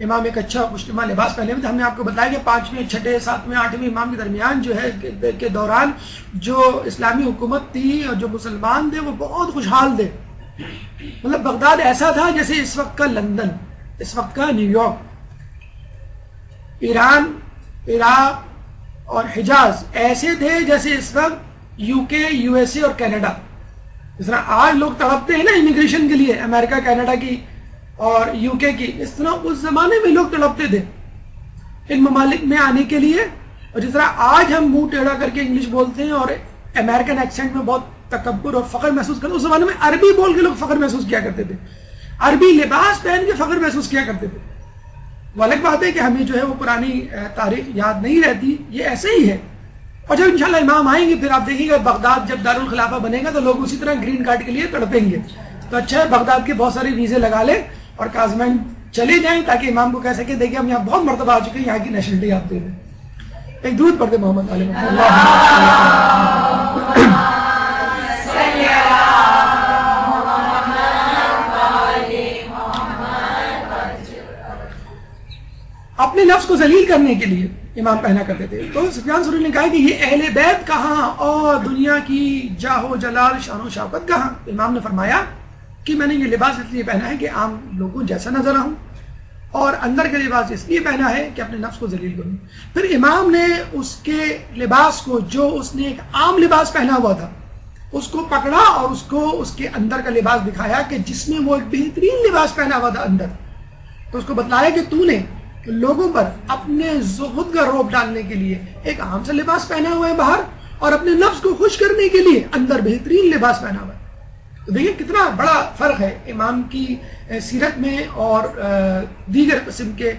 امام ایک اچھا خوشنما لباس پہنے ہوئے تھے. ہم نے آپ کو بتایا کہ 5ویں 6 7ویں 8ویں امام کے درمیان جو ہے کے دوران جو اسلامی حکومت تھی اور جو مسلمان تھے وہ بہت خوشحال تھے. مطلب بغداد ایسا تھا جیسے اس وقت کا لندن، اس وقت کا نیو یارک. ایران، عراق اور حجاز ایسے تھے جیسے اس وقت یو کے، یو ایس اے اور کینیڈا. اس طرح آج لوگ تڑپتے ہیں نا امیگریشن کے لیے، امریکہ کینیڈا کی اور یو کے کی، اس طرح اس زمانے میں لوگ تڑپتے تھے ان ممالک میں آنے کے لیے. اور جس طرح آج ہم منہ ٹیڑھا کر کے انگلش بولتے ہیں اور امریکن ایکسنٹ میں بہت تکبر اور فخر محسوس کرتے ہیں، اس زمانے میں عربی بول کے لوگ فخر محسوس کیا کرتے تھے، عربی لباس پہن کے فخر محسوس کیا کرتے تھے. وہ الگ بات ہے کہ ہمیں جو ہے وہ پرانی تاریخ یاد نہیں رہتی، یہ ایسے ہی ہے. اور جب انشاءاللہ امام آئیں گے پھر آپ دیکھیں گے بغداد جب دارالخلافہ بنے گا تو لوگ اسی طرح گرین کارڈ کے لیے تڑپیں گے. تو اچھا ہے بغداد کے بہت سارے ویزے لگا لیں اور کازمین چلے جائیں تاکہ امام کو کہہ سکے دیکھیں ہم یہاں بہت مرتبہ آ چکے ہیں، یہاں کی نیشنلٹی آپ دے دیں. ایک درود پڑھتے محمد علیہ اپنے نفس کو ذلیل کرنے کے لیے امام پہنا کرتے تھے. تو سفیان ثوری نے کہا کہ یہ اہل بیت کہاں اور دنیا کی جاہ و جلال شان و شوکت کہاں؟ امام نے فرمایا کہ میں نے یہ لباس اس لیے پہنا ہے کہ عام لوگوں جیسا نظر آؤں، اور اندر کا لباس اس لیے پہنا ہے کہ اپنے نفس کو ذلیل کروں. پھر امام نے اس کے لباس کو، جو اس نے ایک عام لباس پہنا ہوا تھا، اس کو پکڑا اور اس کو اس کے اندر کا لباس دکھایا کہ جس میں وہ ایک بہترین لباس پہنا ہوا تھا اندر. تو اس کو بتلایا کہ تو نے لوگوں پر اپنے زہد کا رعب ڈالنے کے لیے ایک عام سا لباس پہنا ہوا ہے باہر، اور اپنے نفس کو خوش کرنے کے لیے اندر بہترین لباس پہنا ہوا ہے. تو دیکھیے کتنا بڑا فرق ہے امام کی سیرت میں اور دیگر قسم کے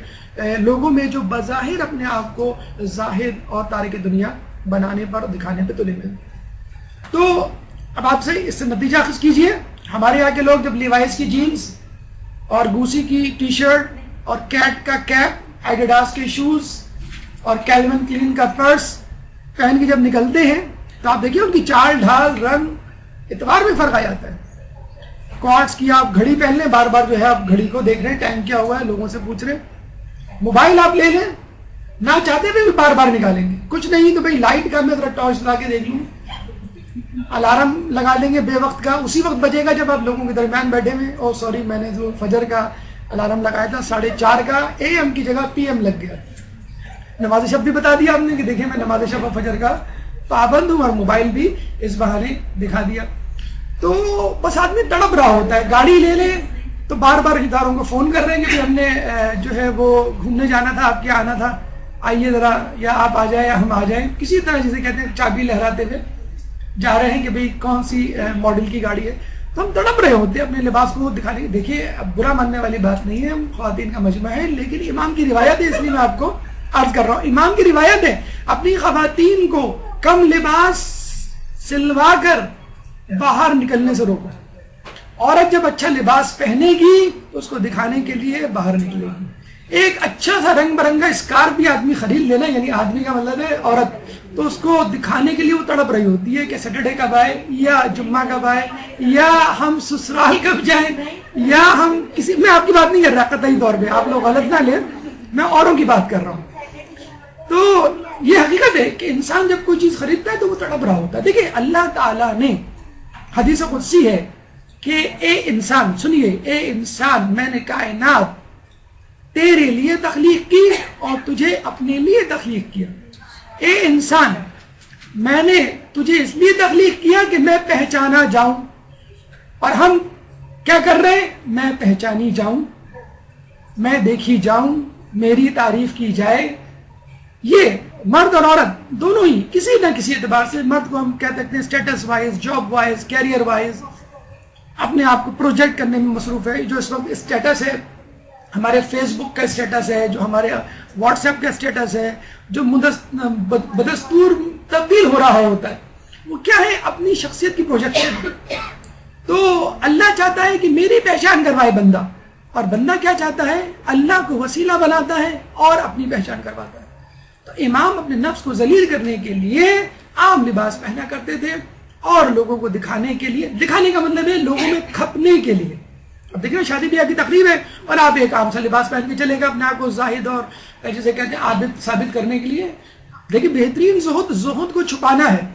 لوگوں میں جو بظاہر اپنے آپ کو زاہد اور تارک دنیا بنانے پر دکھانے پہ تلے ہوئے. تو اب آپ سے اس سے نتیجہ اخذ کیجئے، ہمارے یہاں کے لوگ جب لیوائس کی جینز اور گوسی کی ٹی شرٹ اور کیٹ کا کیپ، ایڈیڈاس کے شوز اور کیلوین کلین کا پرس پہن کے جب نکلتے ہیں تو آپ دیکھیے ان کی چال ڈھال، رنگ، اعتبار میں فرق آ جاتا ہے. کوارٹز کی آپ گھڑی پہن لیں، بار بار جو ہے آپ گھڑی کو دیکھ رہے ہیں ٹائم کیا ہوا ہے، لوگوں سے پوچھ رہے ہیں. موبائل آپ لے لیں، نہ چاہتے بھی بار بار نکالیں گے. کچھ نہیں تو بھائی لائٹ کا میں ذرا ٹارچ لا کے دیکھ لوں، الارم لگا لیں گے بے وقت کا، اسی وقت بجے گا جب آپ لوگوں کے درمیان بیٹھے ہوئے. او سوری، میں نے جو فجر کا الارم لگایا تھا 4:30 کا، اے ایم کی جگہ پی ایم لگ گیا. نماز شب بھی بتا دیا آپ نے کہ دیکھیں میں نماز شب فجر کا پابند ہوں، اور موبائل بھی اس بہانے دکھا دیا. تو بس آدمی تڑپ رہا ہوتا ہے. گاڑی لے لیں تو بار بار اداروں کو فون کر رہے ہیں کہ ہم نے جو ہے وہ گھومنے جانا تھا، آپ کیا آنا تھا، آئیے ذرا، یا آپ آ جائیں یا ہم آ جائیں. کسی طرح جسے کہتے ہیں چابی لہراتے ہوئے جا رہے ہیں کہ بھئی کون سی ماڈل کی گاڑی ہے. تو ہم تڑپ رہے ہوتے ہیں اپنے لباس کو دکھانے. دیکھیے اب برا ماننے والی بات نہیں ہے، ہم خواتین کا مجمع ہے، لیکن امام کی روایت ہے اس لیے میں آپ کو عرض کر رہا ہوں. امام کی روایت ہے اپنی خواتین کو کم لباس سلوا کر باہر نکلنے سے روکو. عورت جب اچھا لباس پہنے گی تو اس کو دکھانے کے لیے باہر نکلے گی. ایک اچھا سا رنگ برنگا اسکارف بھی آدمی خرید لینا، یعنی آدمی کا مطلب ہے عورت، تو اس کو دکھانے کے لیے وہ تڑپ رہی ہوتی ہے کہ سیٹرڈے کب آئے، یا جمعہ کب آئے، یا ہم سسرال کب جائیں، یا ہم کسی، میں آپ کی بات نہیں کر رہا قطعی طور پہ، آپ لوگ غلط نہ لیں، میں اوروں کی بات کر رہا ہوں. تو یہ حقیقت ہے کہ انسان جب کوئی چیز خریدتا ہے تو وہ تڑپ رہا ہوتا ہے. دیکھیں اللہ تعالیٰ نے حدیث قدسی ہے کہ اے انسان، سنیے، اے انسان میں نے کائنات تیرے لیے تخلیق کی اور تجھے اپنے لیے تخلیق کیا. اے انسان میں نے تجھے اس لیے تخلیق کیا کہ میں پہچانا جاؤں، اور ہم کیا کر رہے ہیں؟ میں پہچانی جاؤں، میں دیکھی جاؤں، میری تعریف کی جائے. یہ مرد اور عورت دونوں ہی کسی نہ کسی اعتبار سے، مرد کو ہم کہہ سکتے ہیں status wise, job wise, career wise اپنے آپ کو پروجیکٹ کرنے میں مصروف ہے. جو اس وقت اسٹیٹس ہے، ہمارے فیس بک کا اسٹیٹس ہے، جو ہمارے واٹس ایپ کا اسٹیٹس ہے، جو بدستور تبدیل ہو رہا ہوتا ہے. وہ کیا ہے؟ اپنی شخصیت کی پروجیکشن. تو اللہ چاہتا ہے کہ میری پہچان کروائے بندہ، اور بندہ کیا چاہتا ہے؟ اللہ کو وسیلہ بناتا ہے اور اپنی پہچان کرواتا ہے. تو امام اپنے نفس کو ذلیل کرنے کے لیے عام لباس پہنا کرتے تھے اور لوگوں کو دکھانے کے لیے، دکھانے کا مطلب ہے لوگوں میں کھپنے کے لیے. اب دیکھیں شادی بیاہ کی تقریب ہے اور آپ ایک عام سا لباس پہن کے چلے گا اپنے آپ کو زاہد اور جیسے کہتے ہیں عابد ثابت کرنے کے لیے. دیکھیں بہترین زہد کو چھپانا ہے.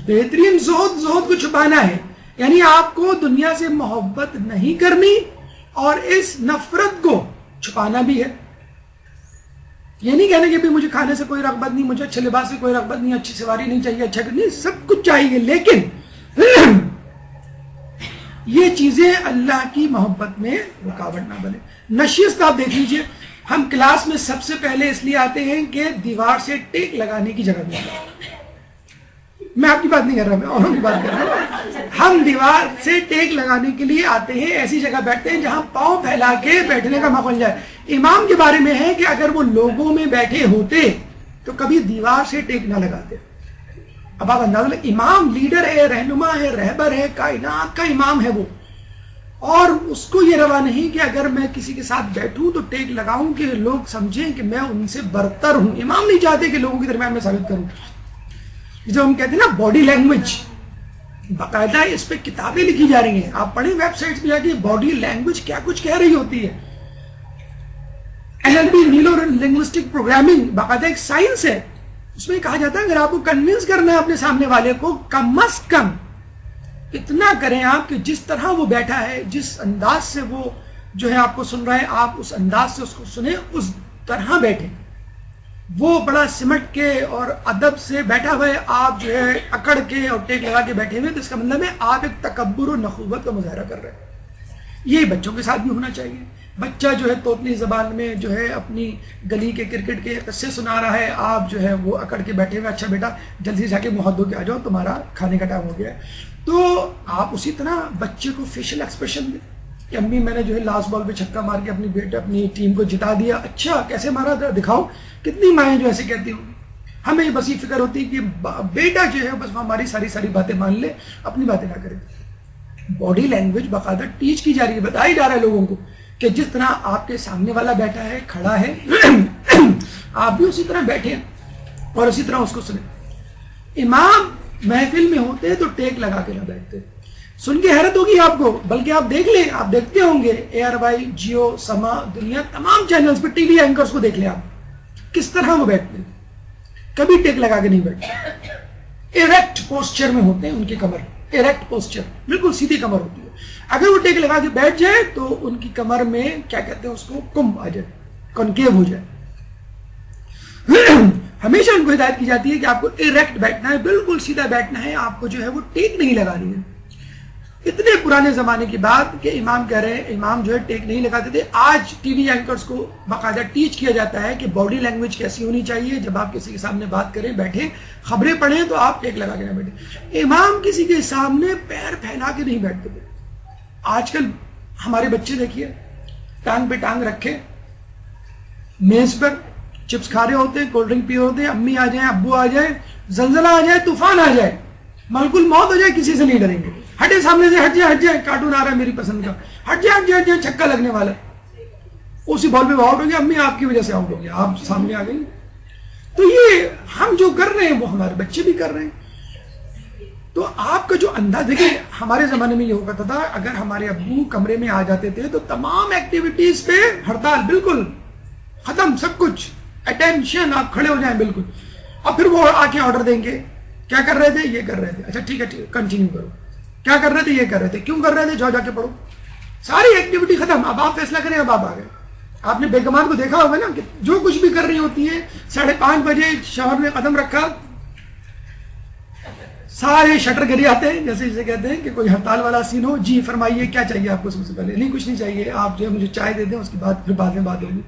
بہترین زہد کو چھپانا ہے، یعنی آپ کو دنیا سے محبت نہیں کرنی اور اس نفرت کو چھپانا بھی ہے. یہ نہیں کہنا کہ مجھے کھانے سے کوئی رغبت نہیں، مجھے اچھے لباس سے کوئی رغبت نہیں، اچھی سواری نہیں چاہیے، اچھا نہیں، سب کچھ چاہیے، لیکن یہ چیزیں اللہ کی محبت میں رکاوٹ نہ بنے. نشست آپ دیکھ لیجئے، ہم کلاس میں سب سے پہلے اس لیے آتے ہیں کہ دیوار سے ٹیک لگانے کی جگہ نہیں. میں آپ کی بات نہیں کر رہا، میں اوروں کی بات کر رہا ہوں. ہم دیوار سے ٹیک لگانے کے لیے آتے ہیں، ایسی جگہ بیٹھتے ہیں جہاں پاؤں پھیلا کے بیٹھنے کا موقع مل جائے. امام کے بارے میں ہے کہ اگر وہ لوگوں میں بیٹھے ہوتے تو کبھی دیوار سے ٹیک نہ لگاتے. اب آپ اندازہ لیں، امام لیڈر ہے، رہنما ہے، رہبر ہے، کائنات کا امام ہے وہ، اور اس کو یہ روا نہیں کہ اگر میں کسی کے ساتھ بیٹھوں تو ٹیک لگاؤں کہ لوگ سمجھیں کہ میں ان سے برتر ہوں. امام نہیں چاہتے کہ لوگوں کے درمیان میں ثابت کروں. جو ہم کہتے ہیں نا باڈی لینگویج، باقاعدہ اس پہ کتابیں لکھی جا رہی ہیں. آپ پڑھیں ویب سائٹس پہ جا کے باڈی لینگویج کیا کچھ کہہ رہی ہوتی ہے. NLP نیورو لنگوسٹک پروگرامنگ باقاعدہ ایک سائنس ہے. اس میں کہا جاتا ہے اگر آپ کو کنونس کرنا ہے اپنے سامنے والے کو، کم از کم اتنا کریں آپ کہ جس طرح وہ بیٹھا ہے، جس انداز سے وہ جو ہے آپ کو سن رہا ہے، آپ اس انداز سے اس کو سنیں، اس طرح بیٹھیں. وہ بڑا سمٹ کے اور ادب سے بیٹھا ہوا ہے، آپ جو ہے اکڑ کے اور ٹیک لگا کے بیٹھے ہوئے، تو اس کا مطلب ہے آپ ایک تکبر و نخوت کا مظاہرہ کر رہے ہیں. یہ بچوں کے ساتھ بھی ہونا چاہیے. بچہ جو ہے توتلی زبان میں جو ہے اپنی گلی کے کرکٹ کے قصے سنا رہا ہے، آپ جو ہے وہ اکڑ کے بیٹھے ہوئے، اچھا بیٹا جلدی جا کے منہ دھو کے آ جاؤ، تمہارا کھانے کا ٹائم ہو گیا ہے. تو آپ اسی طرح بچے کو فیشل ایکسپریشن دیں کہ امی میں نے جو ہے لاسٹ بال پہ چھکا مار کے اپنی ٹیم کو جتا دیا. اچھا کیسے مارا تھا دکھاؤ. کتنی مائیں جو ایسے کہتی ہوں. ہمیں بس یہ فکر ہوتی ہے کہ بیٹا جو ہے بس ہماری ساری باتیں مان لے، اپنی باتیں نہ کرے. باڈی لینگویج باقاعدہ ٹیچ کی جا رہی ہے، بتایا جا رہا ہے لوگوں کو کہ جس طرح آپ کے سامنے والا بیٹھا ہے، کھڑا ہے، آپ بھی اسی طرح بیٹھے اور اسی طرح اس کو سنیں. امام محفل میں ہوتے تو ٹیک لگا کے نہ بیٹھتے. سن کے حیرت ہوگی آپ کو، بلکہ آپ دیکھ لیں، آپ دیکھتے ہوں گے ARY، جیو، سما، دنیا تمام چینلز پہ ٹی وی اینکرز کو دیکھ لیں آپ کس طرح وہ بیٹھتے ہیں. کبھی ٹیک لگا کے نہیں بیٹھتے. ایریکٹ پوسچر میں ہوتے ہیں، ان کی کمر ایریکٹ پوسچر، بالکل سیدھی کمر ہوتی ہے. اگر وہ ٹیک لگا کے بیٹھ جائے تو ان کی کمر میں کیا کہتے ہیں اس کو، کمب آ جائے، کنکیو ہو جائے. ہمیشہ ان کو ہدایت کی جاتی ہے کہ آپ کو ایریکٹ بیٹھنا ہے، بالکل سیدھا بیٹھنا ہے، آپ کو جو ہے وہ ٹیک نہیں لگانی ہے. اتنے پرانے زمانے کی بات کہ امام کہہ رہے ہیں، امام جو ہے ٹیک نہیں لگاتے تھے. آج ٹی وی اینکرز کو باقاعدہ ٹیچ کیا جاتا ہے کہ باڈی لینگویج کیسی ہونی چاہیے. جب آپ کسی کے سامنے بات کریں، بیٹھیں، خبریں پڑھیں تو آپ ٹیک لگا کے نہ بیٹھیں. امام کسی کے سامنے پیر پھیلا کے نہیں بیٹھتے تھے. آج کل ہمارے بچے دیکھیے، ٹانگ پہ ٹانگ رکھے میز پر چپس کھا رہے ہوتے ہیں، کولڈ ڈرنک پی رہے ہوتے ہیں، امی آ جائیں، ابو آ جائیں، زلزلہ آ جائے، طوفان آ جائے، ملک الموت ہو جائے، کسی سے نہیں ڈریں گے. ہٹے سامنے سے، ہٹ جائے، کارٹون آ رہا ہے میری پسند کا، ہٹ جائے، چھکا لگنے والا، اسی بال پہ آؤٹ ہو گیا، امی آپ کی وجہ سے آؤٹ ہو گیا، آپ سامنے آ گئی. تو یہ ہم جو کر رہے ہیں وہ ہمارے بچے بھی کر رہے ہیں. تو آپ کا جو انداز دیکھیں، ہمارے زمانے میں یہ ہو کرتا تھا، اگر ہمارے ابو کمرے میں آ جاتے تھے تو تمام ایکٹیویٹیز پہ ہڑتال، بالکل ختم سب کچھ، اٹینشن، آپ کھڑے ہو جائیں بالکل. اور پھر وہ آ کے آرڈر دیں گے، کیا کر رہے تھے، یہ کر رہے تھے، اچھا ٹھیک ہے کنٹینیو کرو. کیا کر رہے تھے، یہ کر رہے تھے، کیوں کر رہے تھے، جاؤ جا کے پڑھو. ساری ایکٹیویٹی ختم. اب آپ فیصلہ کریں، اب آپ آ گئے. آپ نے بیگمات کو دیکھا ہوگا نا کہ جو کچھ بھی کر رہی ہوتی ہیں 5:30 بجے شوہر نے قدم رکھا، سارے شٹر گری آتے ہیں، جیسے کہتے ہیں کہ کوئی ہڑتال والا سین ہو. جی فرمائیے کیا چاہیے آپ کو. سب سے پہلے نہیں کچھ نہیں چاہیے، آپ جو ہے مجھے چائے دے دیں، اس کے بعد پھر بعد میں بات ہوگی.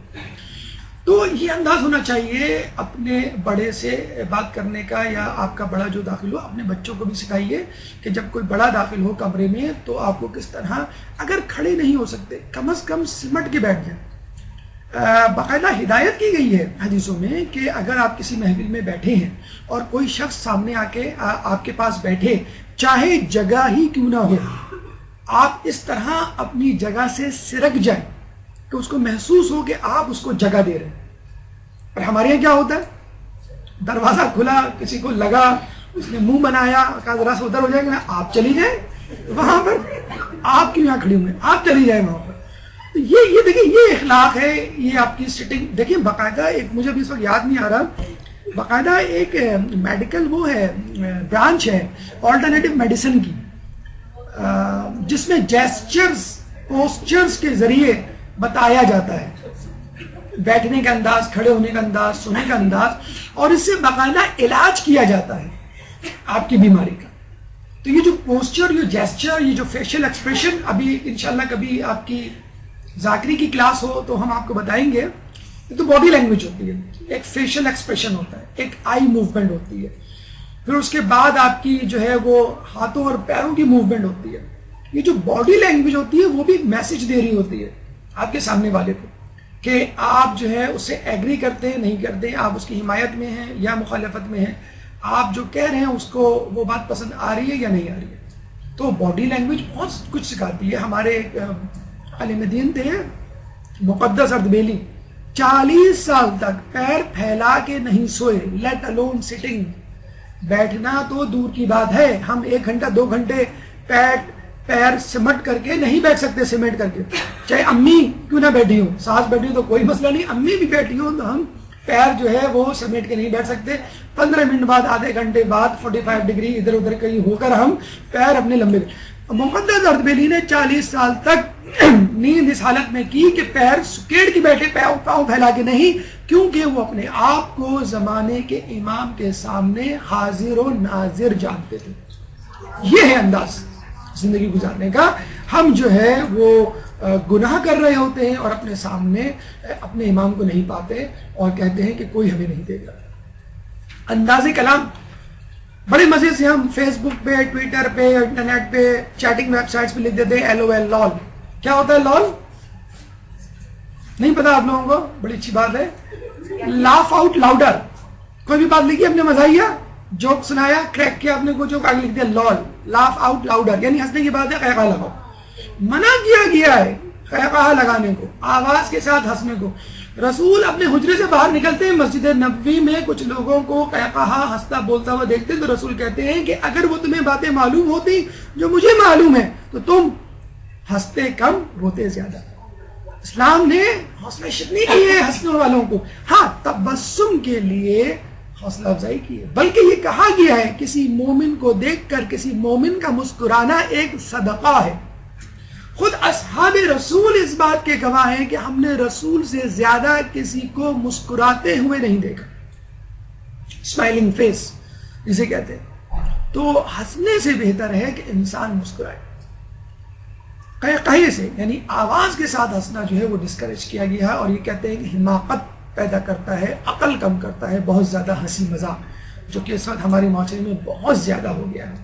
تو یہ انداز ہونا چاہیے اپنے بڑے سے بات کرنے کا، یا آپ کا بڑا جو داخل ہو اپنے بچوں کو بھی سکھائیے کہ جب کوئی بڑا داخل ہو کمرے میں تو آپ کو کس طرح، اگر کھڑے نہیں ہو سکتے کم از کم سمٹ کے بیٹھ جائیں. باقاعدہ ہدایت کی گئی ہے حدیثوں میں کہ اگر آپ کسی محفل میں بیٹھے ہیں اور کوئی شخص سامنے آ کے آپ کے پاس بیٹھے، چاہے جگہ ہی کیوں نہ ہو، آپ اس طرح اپنی جگہ سے سرک جائیں کہ اس کو محسوس ہو کہ آپ اس کو جگہ دے رہے ہیں۔ اور ہمارے یہاں کیا ہوتا ہے، دروازہ کھلا، کسی کو لگا، اس نے منہ بنایا، کہا ذرا سے ادھر ہو جائے گا، آپ چلی جائیں وہاں پر، آپ کیوں یہاں کھڑی ہوئے، آپ چلی جائیں وہاں پر۔ تو یہ دیکھیں، یہ اخلاق ہے، یہ آپ کی سٹنگ دیکھیں۔ باقاعدہ ایک، مجھے بھی اس وقت یاد نہیں آ رہا، باقاعدہ ایک میڈیکل وہ ہے، برانچ ہے آلٹرنیٹیو میڈیسن کی، جس میں جیسچرز، پوسچرز کے ذریعے بتایا جاتا ہے بیٹھنے کا انداز، کھڑے ہونے کا انداز، سونے کا انداز، اور اس سے باقاعدہ علاج کیا جاتا ہے آپ کی بیماری کا۔ تو یہ جو پوسچر، یہ جیسچر، یہ جو فیشل ایکسپریشن، ابھی انشاءاللہ کبھی آپ کی ذاکری کی کلاس ہو تو ہم آپ کو بتائیں گے، یہ تو باڈی لینگویج ہوتی ہے، ایک فیشل ایکسپریشن ہوتا ہے، ایک آئی موومنٹ ہوتی ہے، پھر اس کے بعد آپ کی جو ہے وہ ہاتھوں اور پیروں کی موومنٹ ہوتی ہے۔ یہ جو باڈی لینگویج ہوتی ہے وہ بھی میسج دے رہی ہوتی ہے آپ کے سامنے والے کو کہ آپ جو ہے اس سے ایگری کرتے ہیں، نہیں کرتے ہیں، آپ اس کی حمایت میں ہیں یا مخالفت میں ہیں، آپ جو کہہ رہے ہیں اس کو وہ بات پسند آ رہی ہے یا نہیں آ رہی ہے۔ تو باڈی لینگویج بہت کچھ سکھاتی ہے۔ ہمارے عالم دین تھے مقدس اردبیلی، 40 سال تک پیر پھیلا کے نہیں سوئے، لیٹ الون سٹنگ، بیٹھنا تو دور کی بات ہے، ہم 1 گھنٹہ 2 گھنٹے پیر سمٹ کر کے نہیں بیٹھ سکتے، سمیٹ کر کے، چاہے امی کیوں نہ بیٹھی ہوں، ساس بیٹھی ہوں تو کوئی مسئلہ نہیں، امی بھی بیٹھی ہوں تو ہم پیر جو ہے وہ سمیٹ کے نہیں بیٹھ سکتے۔ 15 منٹ بعد، آدھے گھنٹے بعد 45 ڈگری ادھر ادھر کہیں ہو کر ہم پیر اپنے لمبے۔ مقدس اردبیلی نے 40 سال تک نیند اس حالت میں کی کہ پیر سکیڑ کے بیٹھے، پاؤں پھیلا کے نہیں، کیونکہ وہ اپنے آپ کو زمانے کے امام کے سامنے حاضر و ناظر جانتے تھے۔ یہ ہے انداز زندگی گزارنے کا۔ ہم جو ہے وہ گناہ کر رہے ہوتے ہیں اور اپنے سامنے اپنے امام کو نہیں پاتے اور کہتے ہیں کہ کوئی ہمیں نہیں دے گا۔ انداز کلام بڑے مزے سے ہم فیس بک پہ، ٹویٹر پہ، انٹرنیٹ پہ، چیٹنگ ویب سائٹس پہ لکھ دیتے ہیں LOL، لول۔ کیا ہوتا ہے لول؟ نہیں پتا آپ لوگوں کو؟ بڑی اچھی بات ہے۔ لاف آؤٹ لاؤڈر، کوئی بھی بات لکھی، اپنے مزاحیہ جوک سنایا، کریک کیا، اپنے کو جوک آگے لکھ دیا لول، لاف آؤٹ لاؤڈر، یعنی ہنسنے کی بات ہے، قہقہ لگاؤ۔ منع کیا گیا ہے قہقہ لگانے کو، آواز کے ساتھ ہنسنے کو۔ رسول اپنے حجرے سے باہر نکلتے ہیں، مسجد نبوی میں کچھ لوگوں کو قہقہ ہنستا بولتا ہوا دیکھتے ہیں تو رسول کہتے ہیں کہ اگر وہ تمہیں باتیں معلوم ہوتی جو مجھے معلوم ہے تو تم ہنستے کم، روتے زیادہ۔ اسلام نے حوصلہ شکنی کی ہے ہنسنے والوں کو، ہاں تبسم کے لیے حوصلہ افزائی کی ہے، بلکہ یہ کہا گیا ہے کسی مومن کو دیکھ کر کسی مومن کا مسکرانا ایک صدقہ ہے۔ خود اصحاب رسول اس بات کے گواہ ہیں کہ ہم نے رسول سے زیادہ کسی کو مسکراتے ہوئے نہیں دیکھا، اسمائلنگ فیس جسے کہتے ہیں۔ تو ہنسنے سے بہتر ہے کہ انسان مسکرائے۔ قہقہے سے یعنی آواز کے ساتھ ہنسنا جو ہے وہ ڈسکریج کیا گیا ہے، اور یہ کہتے ہیں کہ حماقت پیدا کرتا ہے، عقل کم کرتا ہے، بہت زیادہ ہنسی مذاق جو کہ اس وقت ہمارے معاشرے میں بہت زیادہ ہو گیا ہے،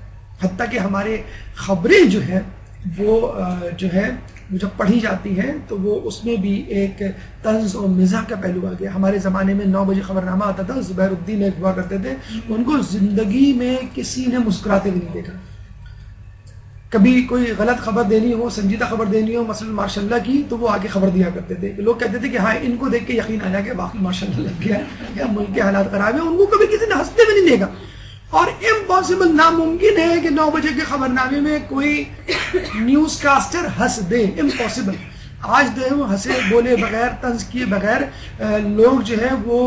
حتیٰ کہ ہمارے خبریں جو ہے وہ جو ہے جب پڑھی جاتی ہیں تو وہ اس میں بھی ایک طنز اور مزاح کا پہلو آ گیا۔ ہمارے زمانے میں 9 بجے خبرنامہ آتا تھا، زبیر الدین ایک ہوا کرتے تھے، ان کو زندگی میں کسی نے مسکراتے بھی نہیں دیکھا۔ کبھی کوئی غلط خبر دینی ہو، سنجیدہ خبر دینی ہو مثلا ماشاء اللہ کی، تو وہ آگے خبر دیا کرتے تھے۔ لوگ کہتے تھے کہ ہاں ان کو دیکھ کے یقین آ جائے کہ واقعی ماشاء اللہ لگ گیا یا ملک کے حالات خراب ہیں، ان کو کبھی کسی نے ہنستے بھی نہیں دیکھا۔ اور امپاسبل، ناممکن ہے کہ 9 بجے کے خبرنامے میں کوئی نیوز کاسٹر ہنس دے، امپاسبل۔ آج جو ہے وہ ہنسے بولے بغیر، طنز کیے بغیر لوگ جو ہے وہ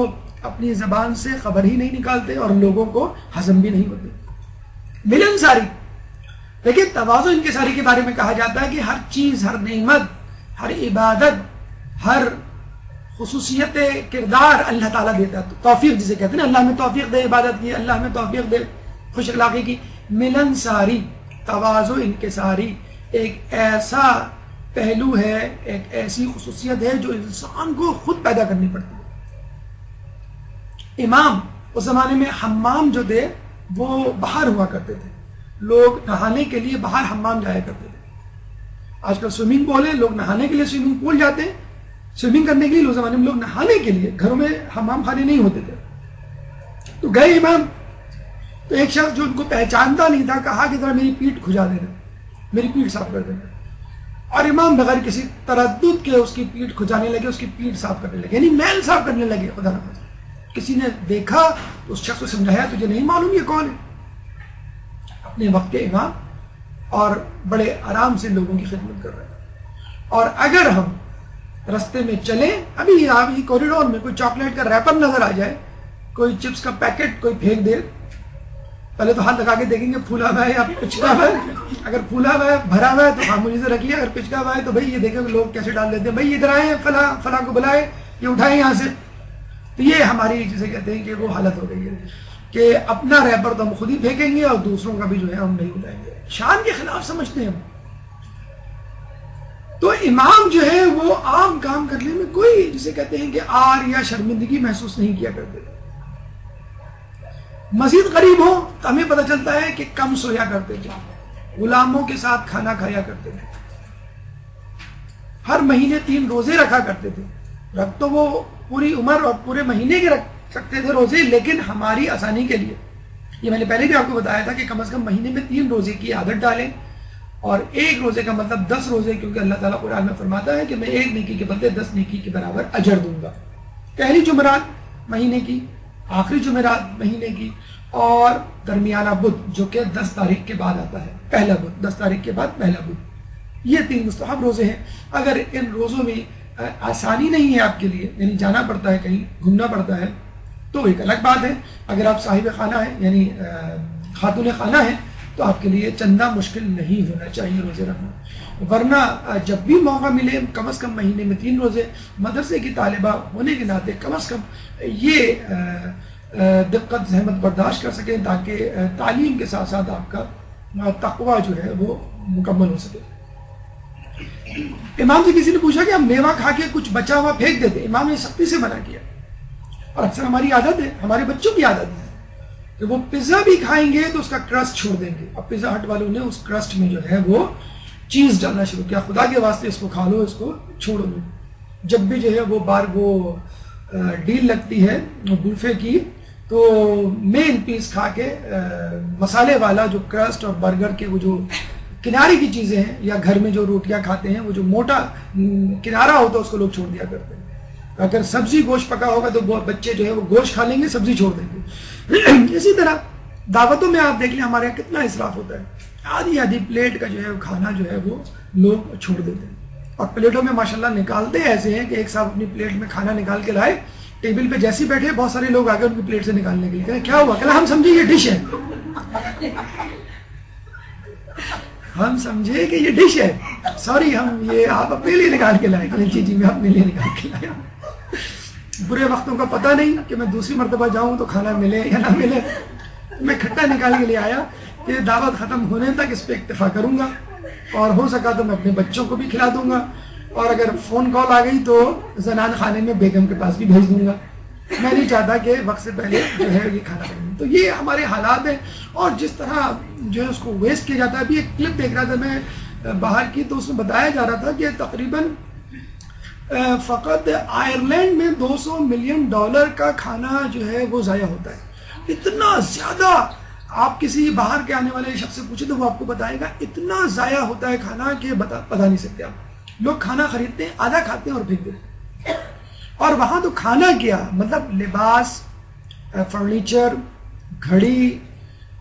اپنی زبان سے خبر ہی نہیں نکالتے اور لوگوں کو ہضم بھی نہیں ہوتے۔ ملنساری، دیکھیں تواضع انکساری کے بارے میں کہا جاتا ہے کہ ہر چیز، ہر نعمت، ہر عبادت، ہر خصوصیت کردار اللہ تعالیٰ دیتا ہے، توفیق جسے کہتے ہیں نا، اللہ میں توفیق دے عبادت کی، اللہ میں توفیق دے خوش اخلاقی کی۔ ملنساری، تواضع انکساری ایک ایسا پہلو ہے، ایک ایسی خصوصیت ہے جو انسان کو خود پیدا کرنی پڑتی ہے۔ امام اس زمانے میں حمام جو تھے وہ باہر ہوا کرتے تھے، لوگ نہانے کے لیے باہر حمام جایا کرتے تھے۔ آج کل سوئمنگ پول ہے، لوگ نہانے کے لیے سوئمنگ پول جاتے ہیں، سوئمنگ کرنے کے لیے اس زمانے میں لوگ نہانے کے لیے گھروں میں حمام خانے نہیں ہوتے تھے. تو گئے امام, تو ایک شخص جو ان کو پہچانتا نہیں تھا کہا کہ ذرا میری پیٹھ کھجا دینا, میری پیٹھ صاف کر دینا. اور امام بغیر کسی تردد کے اس کی پیٹھ کھجانے لگے, اس کی پیٹھ صاف کرنے لگے, یعنی میل صاف کرنے لگے. خدا نہ خاصہ کسی نے دیکھا تو اس شخص کو سمجھایا تجھے نہیں معلوم یہ کون ہے؟ اپنے وقت کے امام, اور بڑے آرام سے لوگوں کی خدمت کر رہے ہیں. اور اگر ہم رستے میں چلیں, ابھی آپ ہی کوریڈور میں کوئی چاکلیٹ کا ریپر نظر آ جائے, کوئی چپس کا پیکٹ کوئی پھینک دے, پہلے تو ہاتھ لگا کے دیکھیں گے پھولا ہوا ہے یا پچکا ہوا ہے. اگر پھولا ہوا ہے بھرا ہوا ہے تو خاموشی سے رکھیے, اگر پچکا ہوا ہے تو بھائی یہ دیکھیں کہ لوگ کیسے ڈال دیتے ہیں, بھائی ادھر آئے فلاں کو بلائے, یہ اٹھائیں یہاں سے. تو یہ ہماری جسے کہتے ہیں کہ وہ حالت ہو گئی ہے کہ اپنا ریپر تو ہم خود ہی پھینکیں گے اور دوسروں کا بھی جو ہے ہم نہیں اٹھائیں گے. شان کے خلاف سمجھتے ہیں ہم. تو امام جو ہے وہ عام کام کرنے میں کوئی جسے کہتے ہیں کہ آر یا شرمندگی محسوس نہیں کیا کرتے. مزید قریب ہو تو ہمیں پتہ چلتا ہے کہ کم سویا کرتے تھے, غلاموں کے ساتھ کھانا کھایا کرتے تھے, ہر مہینے 3 روزے رکھا کرتے تھے. رکھ تو وہ پوری عمر اور پورے مہینے کے رکھ سکتے تھے روزے, لیکن ہماری آسانی کے لیے, یہ میں نے پہلے بھی آپ کو بتایا تھا کہ کم از کم مہینے میں 3 روزے کی عادت ڈالیں, اور 1 روزے کا مطلب 10 روزے, کیونکہ اللہ تعالیٰ قرآن میں فرماتا ہے کہ میں 1 نیکی کے بدلے 10 نیکی کے برابر اجر دوں گا. پہلی جمعرات مہینے کی, آخری جمعرات مہینے کی, اور درمیانہ بدھ جو کہ 10 تاریخ کے بعد آتا ہے, پہلا بدھ 10 تاریخ کے بعد پہلا بدھ. یہ 3 مستحب روزے ہیں. اگر ان روزوں میں آسانی نہیں ہے آپ کے لیے, یعنی جانا پڑتا ہے کہیں, گھومنا پڑتا ہے, تو ایک الگ بات ہے. اگر آپ صاحب خانہ ہیں یعنی خاتون خانہ ہیں تو آپ کے لیے چندہ مشکل نہیں ہونا چاہیے روزے رکھنا. ورنہ جب بھی موقع ملے کم از کم مہینے میں 3 روزے, مدرسے کی طالبہ ہونے کے ناطے کم از کم یہ دقت زحمت برداشت کر سکیں تاکہ تعلیم کے ساتھ ساتھ آپ کا تقویٰ جو ہے وہ مکمل ہو سکے. امام سے کسی نے پوچھا کہ ہم میوہ کھا کے کچھ بچا ہوا پھینک دیتے. امام نے سختی سے منع کیا, اور اکثر ہماری عادت ہے, ہمارے بچوں کی عادت ہے کہ وہ پیزا بھی کھائیں گے تو اس کا کرسٹ چھوڑ دیں گے. اب پیزا ہٹ والوں نے اس کرسٹ میں جو ہے وہ چیز ڈالنا شروع کیا. خدا کے واسطے اس کو کھا لو, اس کو چھوڑو نہیں. جب بھی جو ہے وہ ڈیل لگتی ہے بوفے کی, تو مین پیس کھا کے مسالے والا جو کرسٹ اور برگر کے وہ جو کنارے کی چیزیں ہیں, یا گھر میں جو روٹیاں کھاتے ہیں وہ جو موٹا کنارہ ہوتا ہے اس کو لوگ چھوڑ دیا کرتے ہیں. اگر سبزی گوشت پکا ہوگا تو بچے جو ہے وہ گوشت کھا لیں گے, سبزی چھوڑ دیں گے. اسی طرح دعوتوں میں آپ دیکھ لیں ہمارے یہاں کتنا اسراف ہوتا ہے. آدھی پلیٹ کا جو ہے کھانا جو ہے وہ لوگ چھوڑ دیتے ہیں, اور پلیٹوں میں ماشاءاللہ نکالتے ایسے ہیں کہ ایک صاحب اپنی پلیٹ میں کھانا نکال کے لائے, ٹیبل پہ جیسے بیٹھے بہت سارے لوگ آگے ان کی پلیٹ سے نکالنے کے لیے. کہا کیا ہوا؟ کہ ہم سمجھے یہ ڈش ہے, ہم سمجھے کہ یہ ڈش ہے, سوری ہم یہ آپ اپنے لیے نکال کے لائے. جی میں اپنے لیے نکال کے لایا. برے وقتوں کا پتہ نہیں کہ میں دوسری مرتبہ جاؤں تو کھانا ملے یا نہ ملے. میں کھٹا نکال کے لے آیا کہ دعوت ختم ہونے تک اس پہ اکتفا کروں گا, اور ہو سکا تو میں اپنے بچوں کو بھی کھلا دوں گا, اور اگر فون کال آ گئی تو زنان خانے میں بیگم کے پاس بھی بھیج دوں گا. میں نہیں چاہتا کہ وقت سے پہلے جو ہے یہ کھانا بنے. تو یہ ہمارے حالات ہیں, اور جس طرح جو ہے اس کو ویسٹ کیا جاتا ہے. ابھی ایک کلپ دیکھ رہا تھا میں باہر کی, تو اس میں بتایا جا رہا تھا کہ تقریباً فقط آئرلینڈ میں $200 ملین کا کھانا جو ہے وہ ضائع ہوتا ہے. اتنا زیادہ, آپ کسی باہر کے آنے والے شخص سے پوچھیں تو وہ آپ کو بتائے گا اتنا ضائع ہوتا ہے کھانا کہ بتا نہیں سکتے آپ. لوگ کھانا خریدتے ہیں, آدھا کھاتے ہیں اور پھینک دیتے ہیں. اور وہاں تو کھانا کیا, مطلب لباس, فرنیچر, گھڑی,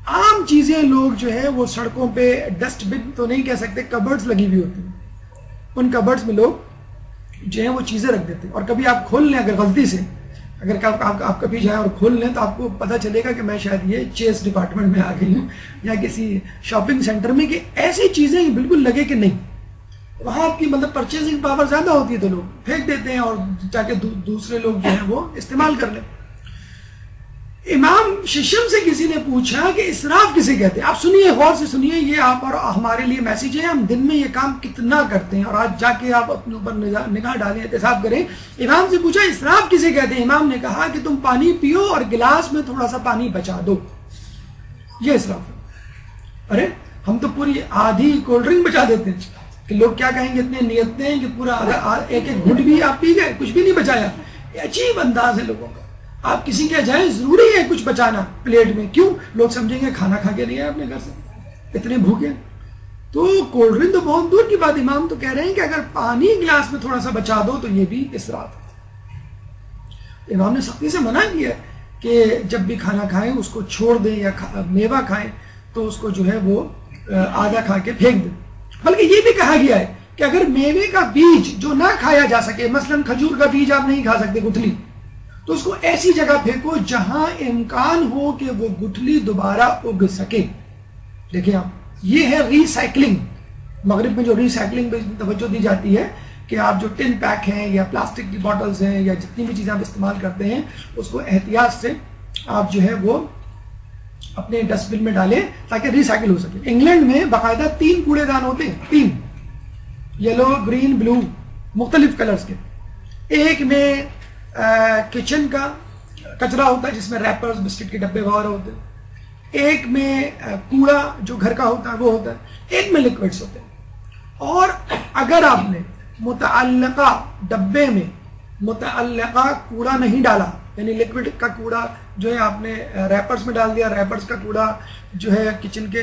عام چیزیں لوگ جو ہے وہ سڑکوں پہ, ڈسٹ بن تو نہیں کہہ سکتے, کبرڈز لگی ہوئی ہوتی ہیں, ان کبرڈز میں لوگ جو ہیں وہ چیزیں رکھ دیتے ہیں. اور کبھی آپ کھول لیں, اگر غلطی سے اگر آپ کبھی جائیں اور کھول لیں تو آپ کو پتہ چلے گا کہ میں شاید یہ چیز ڈپارٹمنٹ میں آ گئی ہوں یا کسی شاپنگ سینٹر میں, کہ ایسی چیزیں بالکل لگے کہ نہیں. وہاں آپ کی مطلب پرچیزنگ پاور زیادہ ہوتی ہے تو لوگ پھینک دیتے ہیں, اور تاکہ دوسرے لوگ جو ہیں وہ استعمال کر لیں. امام ششم سے کسی نے پوچھا کہ اسراف کسے کہتے ہیں. آپ سنیے, غور سے سنیے, یہ آپ اور ہمارے لیے میسیج ہے. ہم دن میں یہ کام کتنا کرتے ہیں, اور آج جا کے آپ اپنے اوپر نگاہ ڈالیں, احتساب کریں. امام سے پوچھا اسراف کسے کہتے ہیں. امام نے کہا کہ تم پانی پیو اور گلاس میں تھوڑا سا پانی بچا دو, یہ اسراف ہے. ارے ہم تو پوری آدھی کولڈ ڈرنک بچا دیتے ہیں, کہ لوگ کیا کہیں گے، اتنے نیتیں ہیں کہ پورا ایک ایک گھٹ بھی آپ پی گئے، کچھ بھی نہیں بچایا. یہ عجیب انداز ہے لوگوں کا. آپ کسی کے جائیں ضروری ہے کچھ بچانا پلیٹ میں، کیوں؟ لوگ سمجھیں گے کھانا کھا کے نہیں آئے اپنے گھر سے، اتنے بھوکے. تو کولڈ ڈرنک تو بہت دور کی بات، امام تو کہہ رہے ہیں کہ اگر پانی گلاس میں تھوڑا سا بچا دو تو یہ بھی اسراف ہے. امام نے سختی سے منع کیا کہ جب بھی کھانا کھائیں اس کو چھوڑ دیں، یا میوہ کھائیں تو اس کو جو ہے وہ آدھا کھا کے پھینک دیں. بلکہ یہ بھی کہا گیا ہے کہ اگر میوے کا بیج جو نہ کھایا جا سکے، مثلا کھجور کا بیج آپ نہیں کھا سکتے گٹھلی، تو اس کو ایسی جگہ پھینکو جہاں امکان ہو کہ وہ گٹھلی دوبارہ اگ سکے. دیکھیں آپ، یہ ہے ری سائیکلنگ. مغرب میں جو ری سائیکلنگ پہ توجہ دی جاتی ہے کہ آپ جو ٹن پیک ہیں یا پلاسٹک کی بوٹلز ہیں یا جتنی بھی چیزیں آپ استعمال کرتے ہیں اس کو احتیاط سے آپ جو ہے وہ اپنے ڈسٹ بن میں ڈالیں تاکہ ری سائیکل ہو سکے. انگلینڈ میں باقاعدہ 3 کوڑے دان ہوتے ہیں، 3، یلو، گرین، بلو، مختلف کلرز کے. ایک میں کچن کا کچرا ہوتا ہے جس میں ریپرز، بسکٹ کے ڈبے وغیرہ ہوتے ہیں. ایک میں کوڑا جو گھر کا ہوتا ہے وہ ہوتا ہے. ایک میں لکوڈز ہوتے ہیں. اور اگر آپ نے متعلقہ ڈبے میں متعلقہ کوڑا نہیں ڈالا، یعنی لکوڈ کا کوڑا جو ہے آپ نے ریپرز میں ڈال دیا، ریپرز کا کوڑا جو ہے کچن کے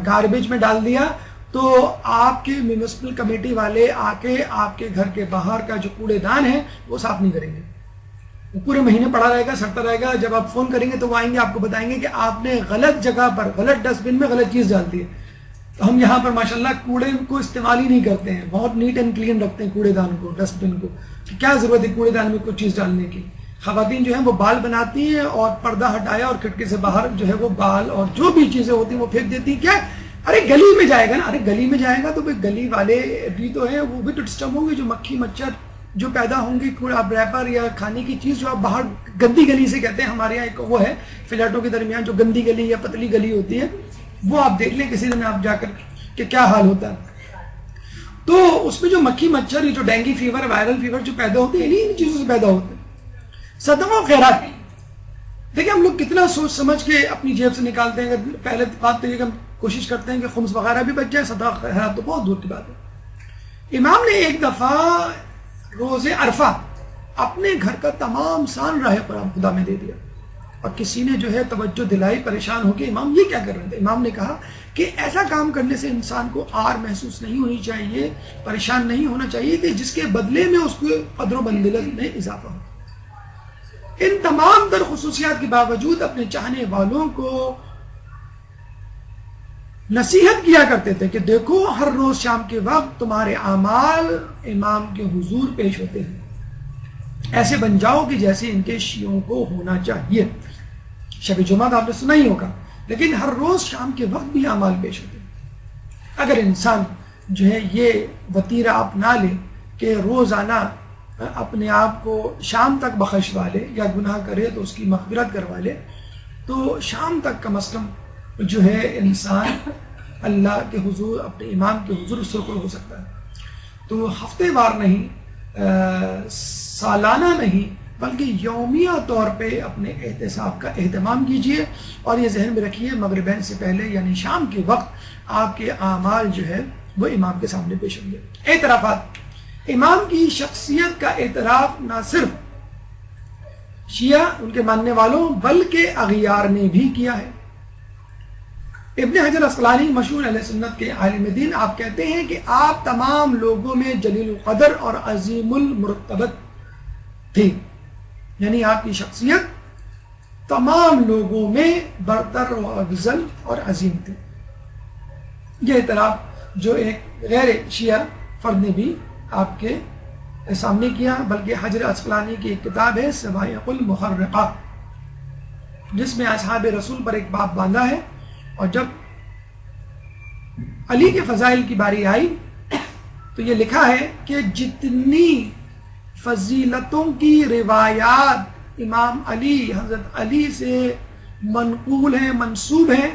گاربیج میں ڈال دیا، تو آپ کے میونسپل کمیٹی والے آ کے آپ کے گھر کے باہر کا جو کوڑے دان ہے وہ صاف نہیں کریں گے. وہ پورے مہینے پڑا رہے گا، سڑتا رہے گا. جب آپ فون کریں گے تو وہ آئیں گے، آپ کو بتائیں گے کہ آپ نے غلط جگہ پر، غلط ڈسٹ بن میں غلط چیز ڈال دی ہے. تو ہم یہاں پر ماشاءاللہ کوڑے کو استعمال ہی نہیں کرتے ہیں، بہت نیٹ اینڈ کلین رکھتے ہیں کوڑے دان کو، ڈسٹ بن کو. کیا ضرورت ہے کوڑے دان میں کوئی چیز ڈالنے کی؟ خواتین جو ہیں وہ بال بناتی ہیں اور پردہ ہٹایا اور کھڑکی سے باہر جو ہے وہ بال اور جو بھی چیزیں ہوتی ہیں وہ پھینک دیتی ہیں. کیا ارے گلی میں جائے گا نا، ارے گلی میں جائے گا تو گلی والے بھی تو ہیں، وہ بھی تو ڈسٹرب ہوں گے. جو مکھی مچھر جو پیدا ہوں گی، کوڑا ریپر یا کھانے کی چیز جو آپ باہر گندی گلی سے کہتے ہیں، ہمارے یہاں ایک وہ ہے فلیٹوں کے درمیان جو گندی گلی یا پتلی گلی ہوتی ہے، وہ آپ دیکھ لیں کسی دن آپ جا کر کہ کیا حال ہوتا ہے. تو اس میں جو مکھی مچھر، جو ڈینگی فیور، وائرل فیور جو پیدا ہوتے ہیں انہیں چیزوں سے پیدا ہوتے ہیں. صدقہ و خیرات، دیکھیں ہم لوگ کتنا سوچ سمجھ کے اپنی جیب سے نکالتے ہیں. پہلے بات تو یہ کہ ہم کوشش کرتے ہیں کہ خمس وغیرہ بھی بچ جائے، صدقہ و خیرات تو بہت دور کی بات ہے. امام نے ایک دفعہ روز عرفہ اپنے گھر کا تمام سان راہ قرآن خدا میں دے دیا، اور کسی نے جو ہے توجہ دلائی، پریشان ہو کے امام یہ کیا کر رہے تھے. امام نے کہا کہ ایسا کام کرنے سے انسان کو آر محسوس نہیں ہونی چاہیے، پریشان نہیں ہونا چاہیے کہ جس کے بدلے میں اس کو قدر و منزلت میں اضافہ ہو. ان تمام در خصوصیات کے باوجود اپنے چاہنے والوں کو نصیحت کیا کرتے تھے کہ دیکھو ہر روز شام کے وقت تمہارے اعمال امام کے حضور پیش ہوتے ہیں، ایسے بن جاؤ کہ جیسے ان کے شیعوں کو ہونا چاہیے. شب جمعہ آپ نے سنا ہی ہوگا، لیکن ہر روز شام کے وقت بھی اعمال پیش ہوتے ہیں. اگر انسان جو ہے یہ وتیرہ اپنا لے کہ روزانہ اپنے آپ کو شام تک بخشوا لے، یا گناہ کرے تو اس کی مغفرت کروا لے، تو شام تک کم از کم جو ہے انسان اللہ کے حضور، اپنے امام کے حضور سرخر ہو سکتا ہے. تو ہفتے وار نہیں، سالانہ نہیں، بلکہ یومیہ طور پہ اپنے احتساب کا اہتمام کیجیے. اور یہ ذہن میں رکھیے مغربین سے پہلے یعنی شام کے وقت آپ کے اعمال جو ہے وہ امام کے سامنے پیش ہوں گے. اعترافات، امام کی شخصیت کا اعتراف نہ صرف شیعہ ان کے ماننے والوں بلکہ اغیار نے بھی کیا ہے. ابن حجر اسقلانی مشہور اہل سنت کے عالم دین، آپ کہتے ہیں کہ آپ تمام لوگوں میں جلیل القدر اور عظیم المرتبت تھے، یعنی آپ کی شخصیت تمام لوگوں میں برتر و افضل اور عظیم تھی. یہ اعتراف جو ایک غیر شیعہ فرد نے بھی آپ کے سامنے کیا، بلکہ حجر اسقلانی کی ایک کتاب ہے سوائق المحرقہ، جس میں اصحاب رسول پر ایک باب باندھا ہے. اور جب علی کے فضائل کی باری آئی تو یہ لکھا ہے کہ جتنی فضیلتوں کی روایات امام علی، حضرت علی سے منقول ہیں، منسوب ہیں،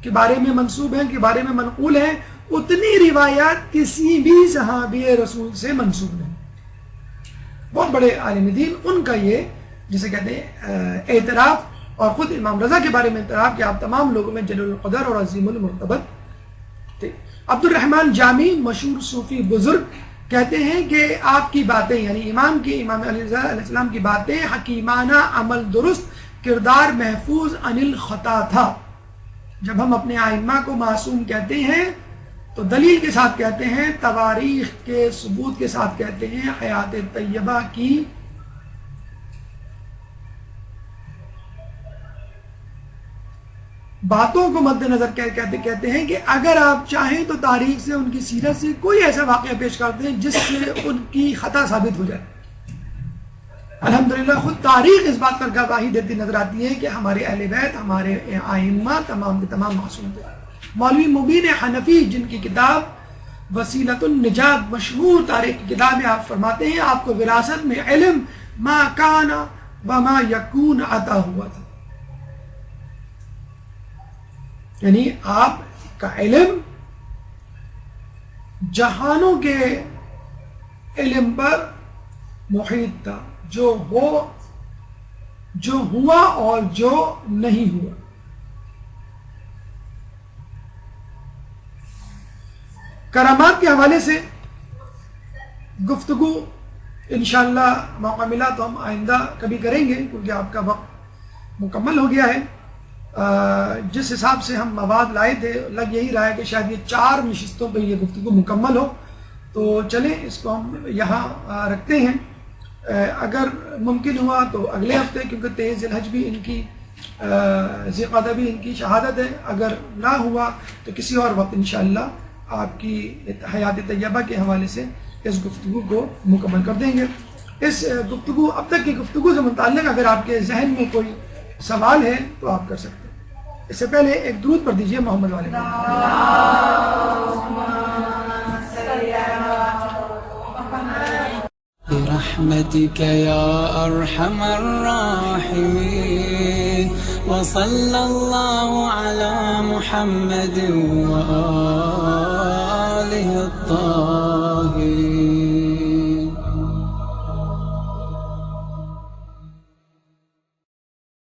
کے بارے میں منسوب ہیں، کے بارے میں منقول ہیں، اتنی روایات کسی بھی صحابی رسول سے منسوب نہیں. بہت بڑے عالم دین، ان کا یہ جسے کہتے ہیں اعتراف، اور خود امام رضا کے بارے میں اعتراف کہ آپ تمام لوگوں میں جلیل القدر اور عظیم المرتبت تھے. عبد الرحمن جامی مشہور صوفی بزرگ کہتے ہیں کہ آپ کی باتیں یعنی امام علیہ السلام کی باتیں حکیمانہ، عمل درست، کردار محفوظ، عن الخطا تھا۔ جب ہم اپنے ائمہ کو معصوم کہتے ہیں تو دلیل کے ساتھ کہتے ہیں، تواریخ کے ثبوت کے ساتھ کہتے ہیں، حیات طیبہ کی باتوں کو مد نظر کہتے ہیں کہ اگر آپ چاہیں تو تاریخ سے، ان کی سیرت سے کوئی ایسا واقعہ پیش کرتے ہیں جس سے ان کی خطا ثابت ہو جائے۔ الحمدللہ خود تاریخ اس بات پر گواہی دیتی نظر آتی ہے کہ ہمارے اہل بیت، ہمارے ائمہ تمام کے تمام معصوم تھے۔ مولوی مبین حنفی جن کی کتاب وسیلۃ النجات مشہور تاریخ کی کتاب ہے، آپ فرماتے ہیں آپ کو وراثت میں علم ما کان وما یکون عطا ہوا تھا، یعنی آپ کا علم جہانوں کے علم پر محیط تھا، جو ہوا اور جو نہیں ہوا۔ کرامات کے حوالے سے گفتگو انشاءاللہ موقع ملا تو ہم آئندہ کبھی کریں گے، کیونکہ آپ کا وقت مکمل ہو گیا ہے۔ جس حساب سے ہم مواد لائے تھے لگ یہی رہا ہے کہ شاید یہ 4 نشستوں پہ یہ گفتگو مکمل ہو، تو چلیں اس کو ہم یہاں رکھتے ہیں۔ اگر ممکن ہوا تو اگلے ہفتے، کیونکہ 23 ذی الحج بھی ان کی ذی القعدہ بھی ان کی شہادت ہے، اگر نہ ہوا تو کسی اور وقت انشاءاللہ آپ کی حیات طیبہ کے حوالے سے اس گفتگو کو مکمل کر دیں گے۔ اس گفتگو اب تک کی گفتگو سے متعلق اگر آپ کے ذہن میں کوئی سوال ہے تو آپ کر سکتے ہیں۔ اس سے پہلے ایک درود پڑھ دیجئے محمد والے برحمتك يا أرحم الراحمين وصلى الله على محمد وآله الطاهرين